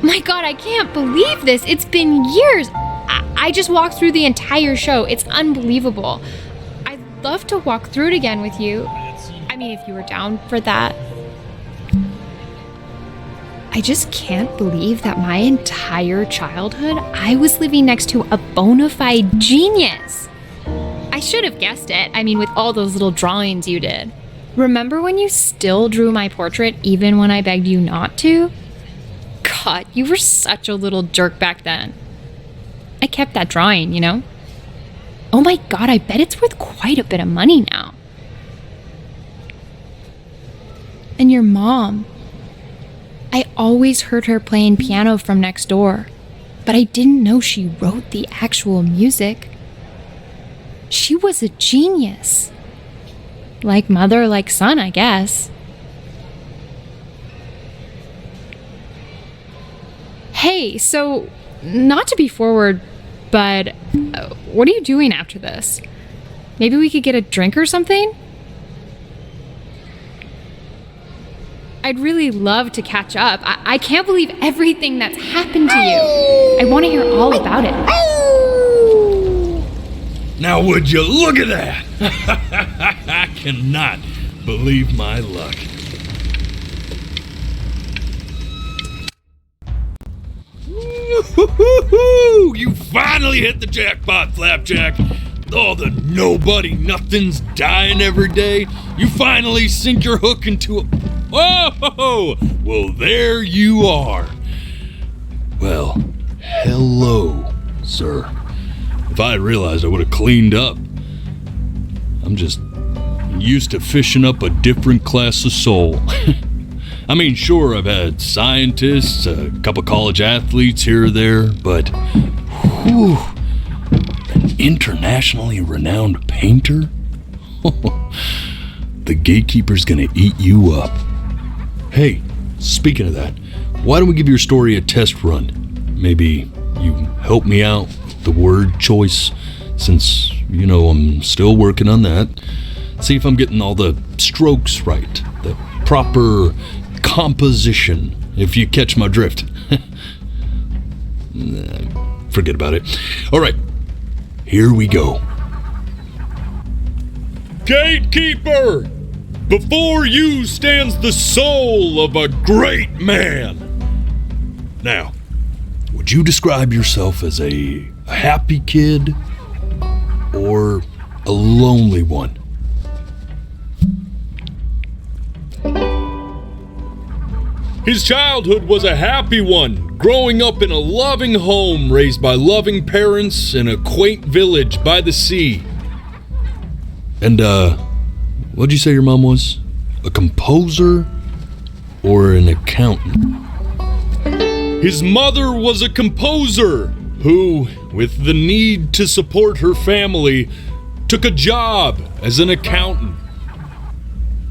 My God, I can't believe this. It's been years. I just walked through the entire show. It's unbelievable. I'd love to walk through it again with you. I mean, if you were down for that. I just can't believe that my entire childhood, I was living next to a bona fide genius. I should have guessed it. I mean, with all those little drawings you did. Remember when you still drew my portrait even when I begged you not to? God, you were such a little jerk back then. I kept that drawing, you know? Oh my God, I bet it's worth quite a bit of money now. And your mom. I always heard her playing piano from next door, but I didn't know she wrote the actual music. She was a genius. Like mother, like son, I guess. Hey, so, not to be forward, but what are you doing after this? Maybe we could get a drink or something? I'd really love to catch up. I can't believe everything that's happened to you. I want to hear all about it. Now would you look at that? I cannot believe my luck. Woo-hoo-hoo-hoo! You finally hit the jackpot, Flapjack. All the nobody nothings dying every day. You finally sink your hook into a... Whoa! Well, there you are. Well, hello, sir. If I had realized, I would have cleaned up. I'm just used to fishing up a different class of soul. I mean, sure, I've had scientists, a couple college athletes here or there, but whew, an internationally renowned painter? The gatekeeper's gonna eat you up. Hey, speaking of that, why don't we give your story a test run? Maybe you help me out with the word choice, since, you know, I'm still working on that. See if I'm getting all the strokes right, the proper composition, if you catch my drift. Forget about it. All right, here we go. Gatekeeper! Before you stands the soul of a great man. Now, would you describe yourself as a happy kid or a lonely one? His childhood was a happy one, growing up in a loving home raised by loving parents in a quaint village by the sea. And, what'd you say your mom was? A composer or an accountant? His mother was a composer who, with the need to support her family, took a job as an accountant.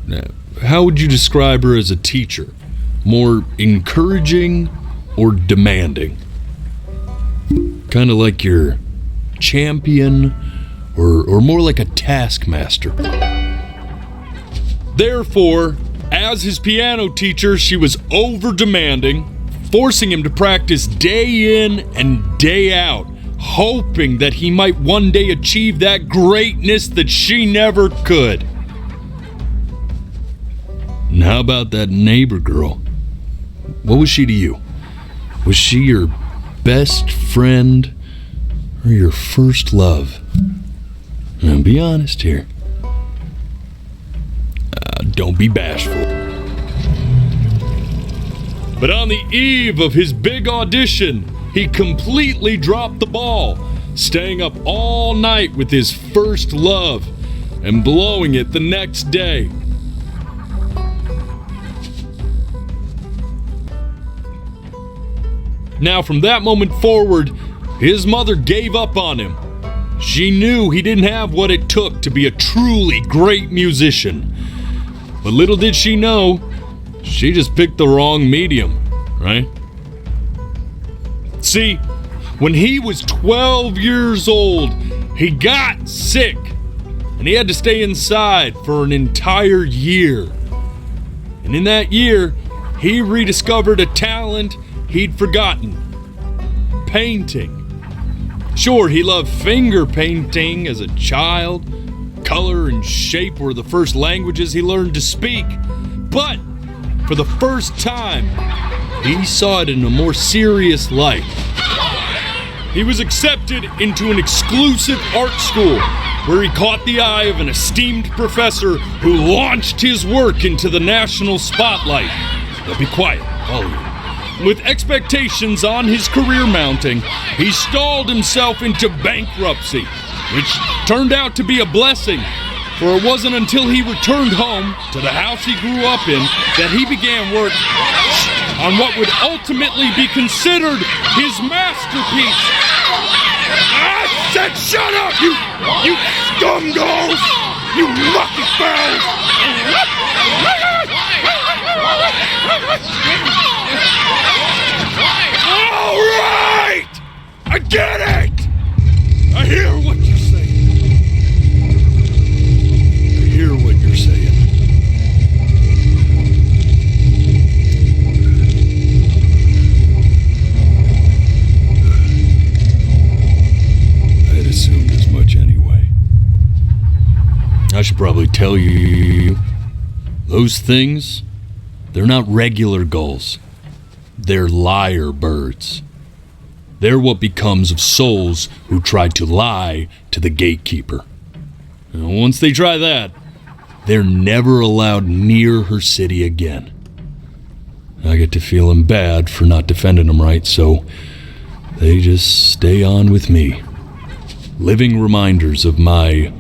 Now, how would you describe her as a teacher? More encouraging or demanding? Kind of like your champion or more like a taskmaster? Therefore, as his piano teacher, she was over-demanding, forcing him to practice day in and day out, hoping that he might one day achieve that greatness that she never could. And how about that neighbor girl? What was she to you? Was she your best friend or your first love? Now, be honest here. Don't be bashful. But on the eve of his big audition, he completely dropped the ball, staying up all night with his first love, and blowing it the next day. Now, from that moment forward, his mother gave up on him. She knew he didn't have what it took to be a truly great musician. But little did she know, she just picked the wrong medium, right? See, when he was 12 years old, he got sick, and he had to stay inside for an entire year. And in that year, he rediscovered a talent he'd forgotten: painting. Sure, he loved finger painting as a child. Color and shape were the first languages he learned to speak. But for the first time, he saw it in a more serious light. He was accepted into an exclusive art school where he caught the eye of an esteemed professor who launched his work into the national spotlight. Now be quiet, all of you. With expectations on his career mounting, he stalled himself into bankruptcy, which turned out to be a blessing, for it wasn't until he returned home to the house he grew up in that he began work on what would ultimately be considered his masterpiece. I said shut up, you scumballs! You lucky fowls! All right! I get it! I hear what you're saying. I hear what you're saying. I had assumed as much anyway. I should probably tell you, those things, they're not regular gulls. They're lyre birds. They're what becomes of souls who try to lie to the gatekeeper. And once they try that, they're never allowed near her city again. I get to feeling bad for not defending them right, so they just stay on with me. Living reminders of my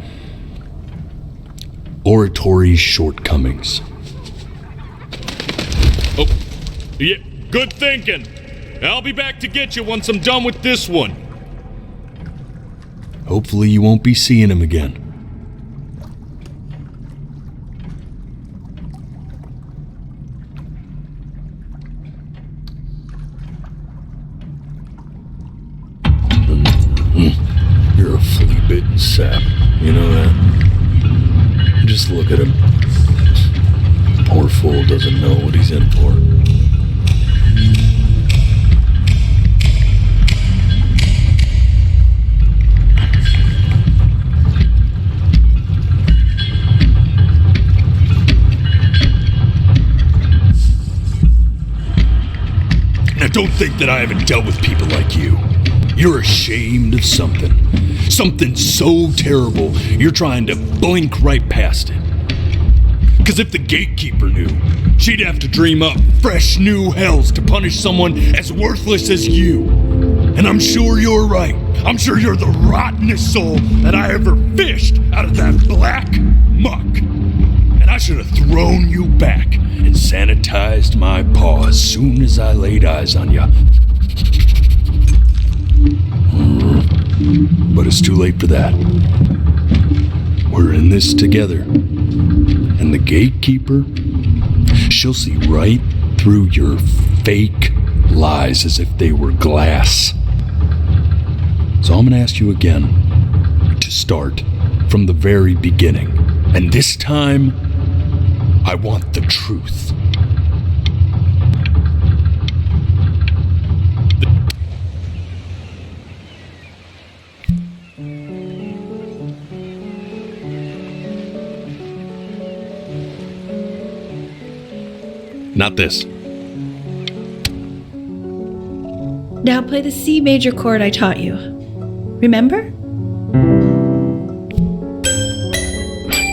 oratory shortcomings. Oh, yeah, good thinking. I'll be back to get you once I'm done with this one. Hopefully you won't be seeing him again. You're a flea-bitten sap, you know that? Just look at him. Poor fool doesn't know what he's in for. Now don't think that I haven't dealt with people like you. You're ashamed of something. Something so terrible, you're trying to blink right past it. Because if the gatekeeper knew, she'd have to dream up fresh new hells to punish someone as worthless as you. And I'm sure you're right. I'm sure you're the rottenest soul that I ever fished out of that black muck. And I should have thrown you back and sanitized my paw as soon as I laid eyes on you. But it's too late for that. We're in this together. And the gatekeeper, she'll see right through your fake lies as if they were glass. So I'm gonna ask you again to start from the very beginning. And this time, I want the truth. Not this. Now play the C major chord I taught you. Remember?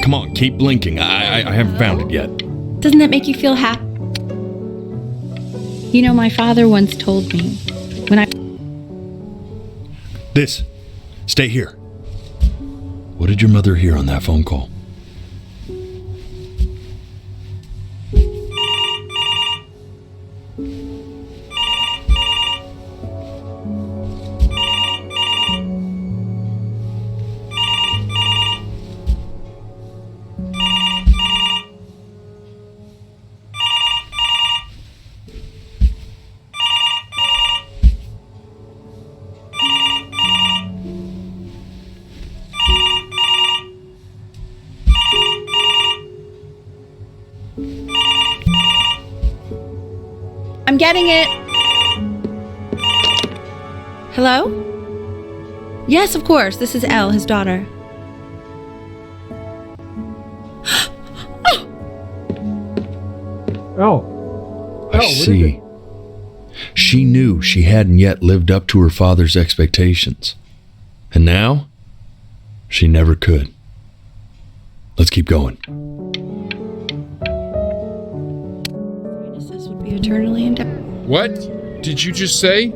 Come on, keep blinking. I haven't found it yet. Doesn't that make you feel happy? You know, my father once told me when I... This. Stay here. What did your mother hear on that phone call? I'm getting it. Hello? Yes, of course. This is Elle, his daughter. I see. She knew she hadn't yet lived up to her father's expectations. And now, she never could. Let's keep going. This would be eternally indebted. What did you just say?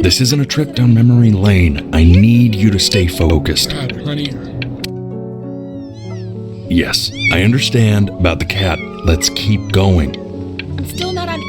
This isn't a trip down memory lane. I need you to stay focused. God, honey. Yes, I understand about the cat. Let's keep going. I'm still not on.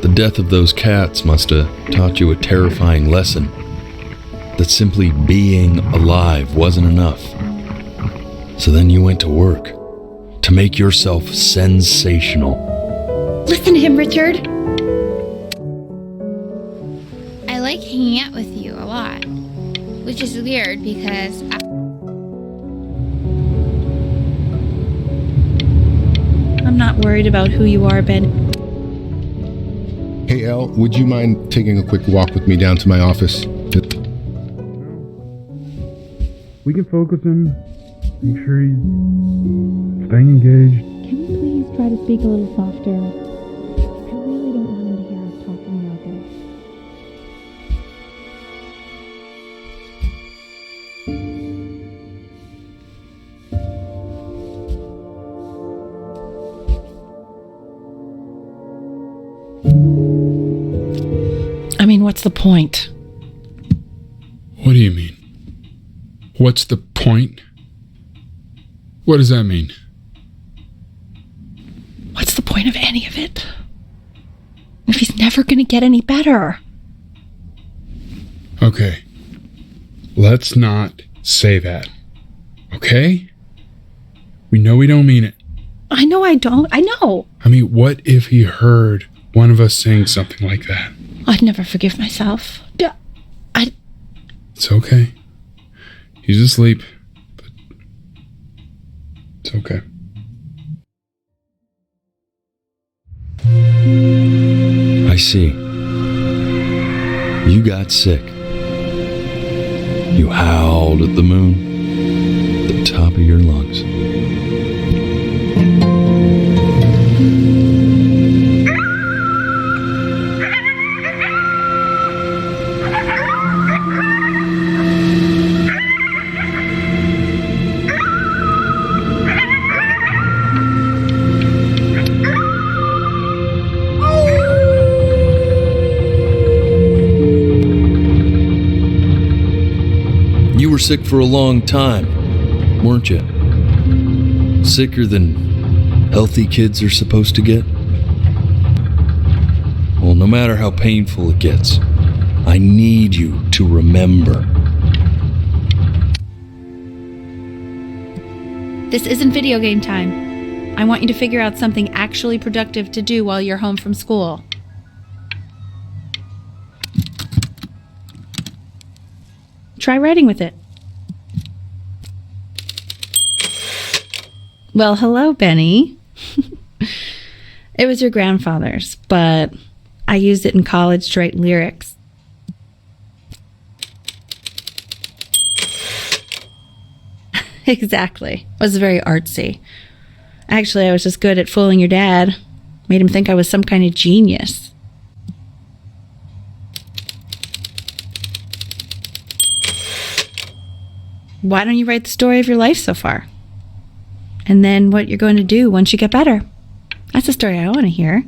The death of those cats must have taught you a terrifying lesson. That simply being alive wasn't enough. So then you went to work to make yourself sensational. Listen to him, Richard. I like hanging out with you a lot, which is weird because I'm not worried about who you are, Ben. Hey, Elle, would you mind taking a quick walk with me down to my office? We can focus him, make sure he's staying engaged. Can we please try to speak a little softer? I really don't want him to hear us talking about this. I mean, what's the point? What do you mean? What's the point? What does that mean? What's the point of any of it? If he's never going to get any better. Okay. Let's not say that. Okay? We know we don't mean it. I know I don't. I know. I mean, what if he heard one of us saying something like that? I'd never forgive myself. It's okay. He's asleep, but it's okay. I see. You got sick. You howled at the moon, at the top of your lungs. You were sick for a long time, weren't you? Sicker than healthy kids are supposed to get? Well, no matter how painful it gets, I need you to remember. This isn't video game time. I want you to figure out something actually productive to do while you're home from school. Try writing with it. Well, hello, Benny. It was your grandfather's, but I used it in college to write lyrics. Exactly. It was very artsy. Actually, I was just good at fooling your dad. Made him think I was some kind of genius. Why don't you write the story of your life so far? And then what you're going to do once you get better. That's the story I want to hear.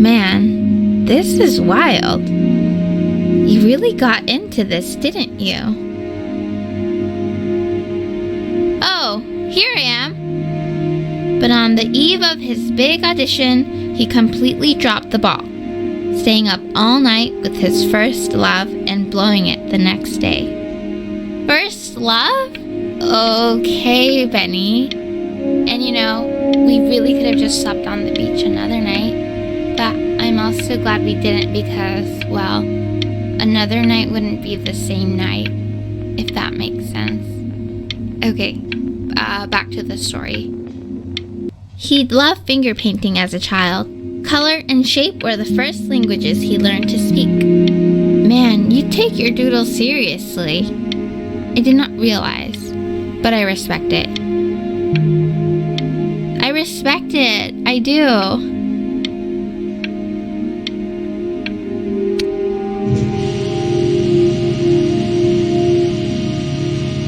Man, this is wild. You really got into this, didn't you? Oh, here I am. But on the eve of his big audition, he completely dropped the ball, staying up all night with his first love and blowing it the next day. First love? Okay, Benny. And you know, we really could have just slept on the beach another night, but I'm also glad we didn't because, well, another night wouldn't be the same night, if that makes sense. Okay, back to the story. He'd loved finger painting as a child. Color and shape were the first languages he learned to speak. Man, you take your doodle seriously. I did not realize, but I respect it. I respect it. I do.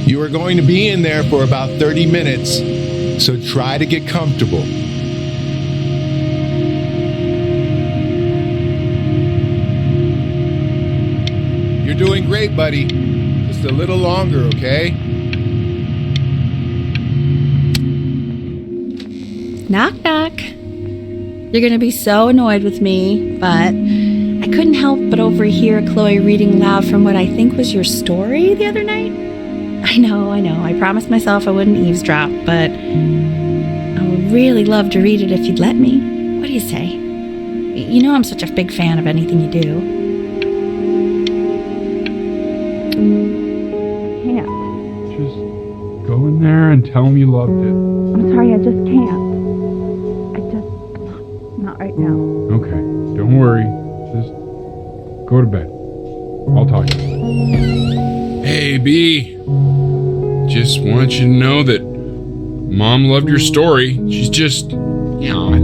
You are going to be in there for about 30 minutes, so try to get comfortable. You're doing great, buddy. Just a little longer, okay? Knock, knock. You're gonna be so annoyed with me, but I couldn't help but overhear Chloe reading loud from what I think was your story the other night. I know. I promised myself I wouldn't eavesdrop, but I would really love to read it if you'd let me. What do you say? You know I'm such a big fan of anything you do. Can't. Just go in there and tell him you loved it. I'm sorry, I just can't. Not right now. Okay, don't worry. Just go to bed. I'll talk to you. Hey, B. Just want you to know that Mom loved your story. She's just, you know, I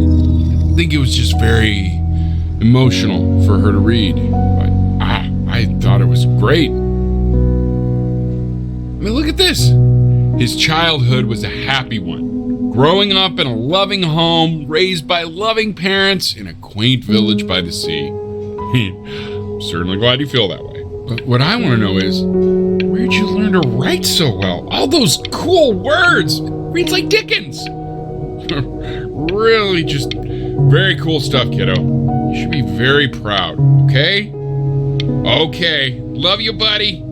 think it was just very emotional for her to read. But I thought it was great. I mean, look at this. His childhood was a happy one. Growing up in a loving home, raised by loving parents in a quaint village by the sea. I'm certainly glad you feel that way. But what I want to know is, where'd you learn to write so well? All those cool words! Reads like Dickens! Really just very cool stuff, kiddo. You should be very proud, okay? Okay. Love you, buddy.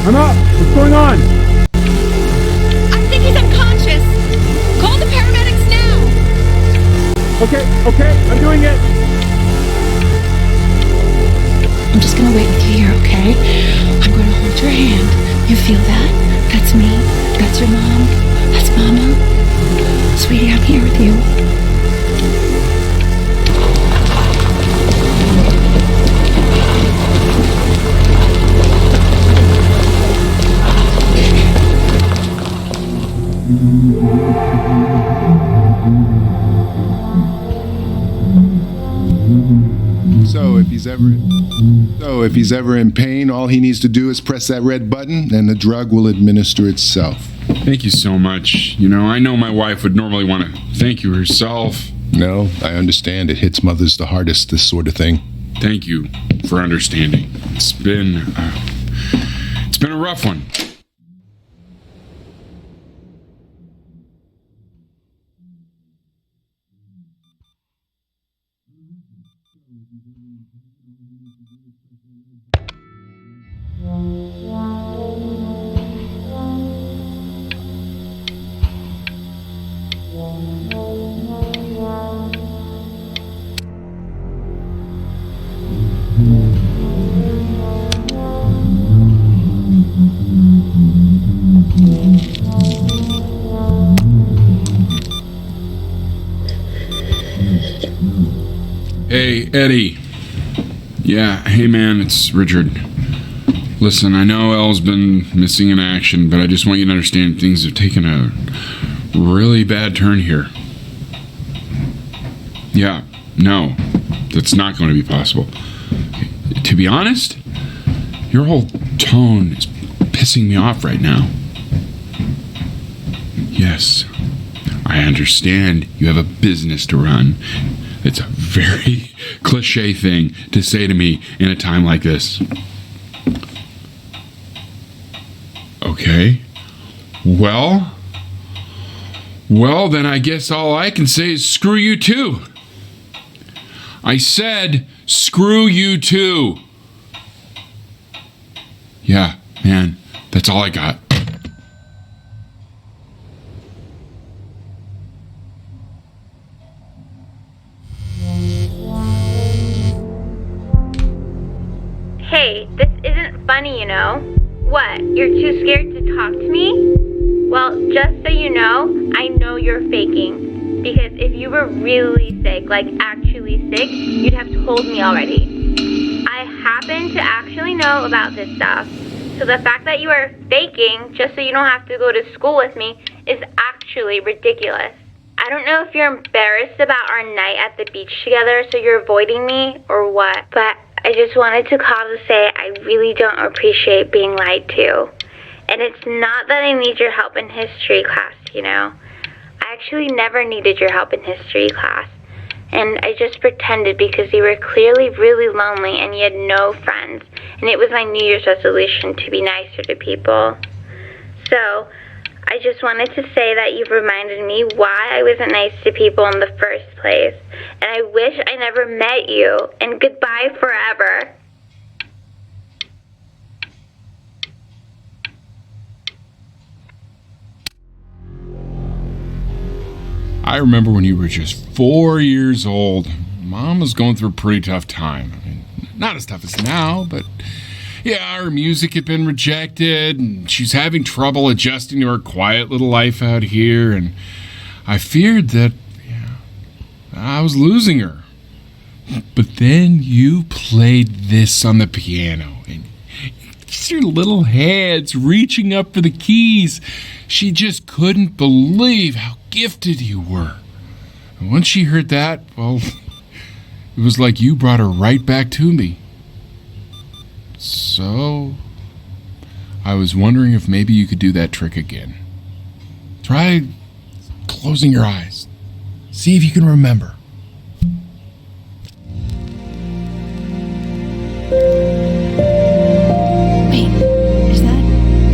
I'm up! What's going on? I think he's unconscious. Call the paramedics now. Okay, I'm doing it. I'm just gonna wait with you here, okay? I'm gonna hold your hand. You feel that? That's me. That's your mom. That's Mama. Sweetie, I'm here with you. So if he's ever in pain, all he needs to do is press that red button and the drug will administer itself. Thank you so much. You know, I know my wife would normally want to thank you herself. No, I understand. It hits mothers the hardest, this sort of thing. Thank you for understanding. It's been a rough one. Hey, Eddie. Yeah, hey man, it's Richard. Listen, I know Elle's been missing in action, but I just want you to understand things have taken a really bad turn here. Yeah, no, that's not going to be possible. To be honest, your whole tone is pissing me off right now. Yes, I understand you have a business to run. It's a very cliche thing to say to me in a time like this. Okay. Well, then I guess all I can say is screw you too. I said screw you too. Yeah, man, that's all I got. Hey, this isn't funny, you know? What, you're too scared to talk to me? Well, just so you know you're faking. Because if you were really sick, like actually sick, you'd have told me already. I happen to actually know about this stuff. So the fact that you are faking, just so you don't have to go to school with me, is actually ridiculous. I don't know if you're embarrassed about our night at the beach together, so you're avoiding me, or what, but I just wanted to call to say I really don't appreciate being lied to. And it's not that I need your help in history class, you know. I actually never needed your help in history class. And I just pretended because you were clearly really lonely and you had no friends. And it was my New Year's resolution to be nicer to people. So, I just wanted to say that you've reminded me why I wasn't nice to people in the first place. And I wish I never met you. And goodbye forever. I remember when you were just 4 years old. Mom was going through a pretty tough time. I mean, not as tough as now, but yeah, her music had been rejected, and she's having trouble adjusting to her quiet little life out here, and I feared that I was losing her. But then you played this on the piano, and just your little hands reaching up for the keys. She just couldn't believe how gifted you were. And once she heard that, well, it was like you brought her right back to me. So, I was wondering if maybe you could do that trick again. Try closing your eyes. See if you can remember. Wait,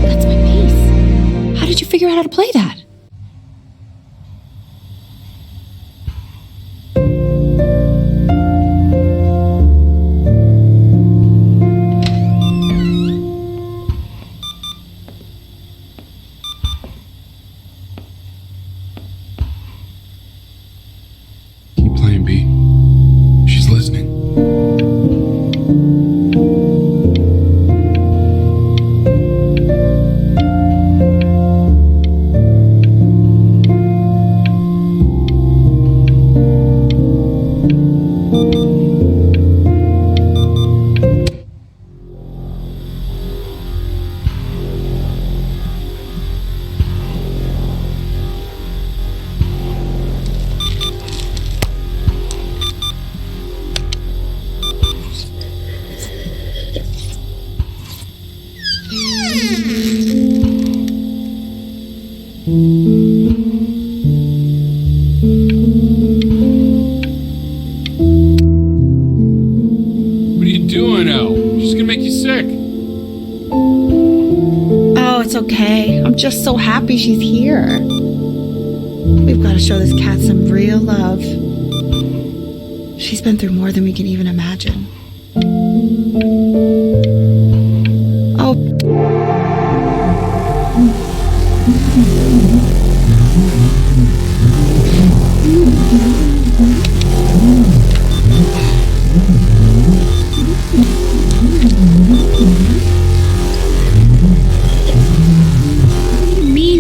that's my bass. How did you figure out how to play that? Just so happy she's here. We've got to show this cat some real love. She's been through more than we can even imagine.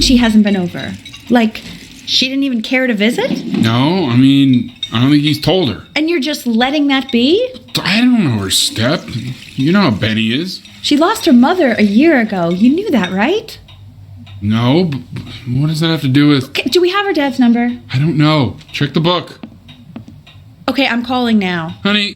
she hasn't been over? Like, she didn't even care to visit? No, I mean, I don't think he's told her. And you're just letting that be? I don't know her step. You know how Benny is. She lost her mother a year ago. You knew that, right? No, but what does that have to do with... Okay, do we have her dad's number? I don't know. Check the book. Okay, I'm calling now. Honey...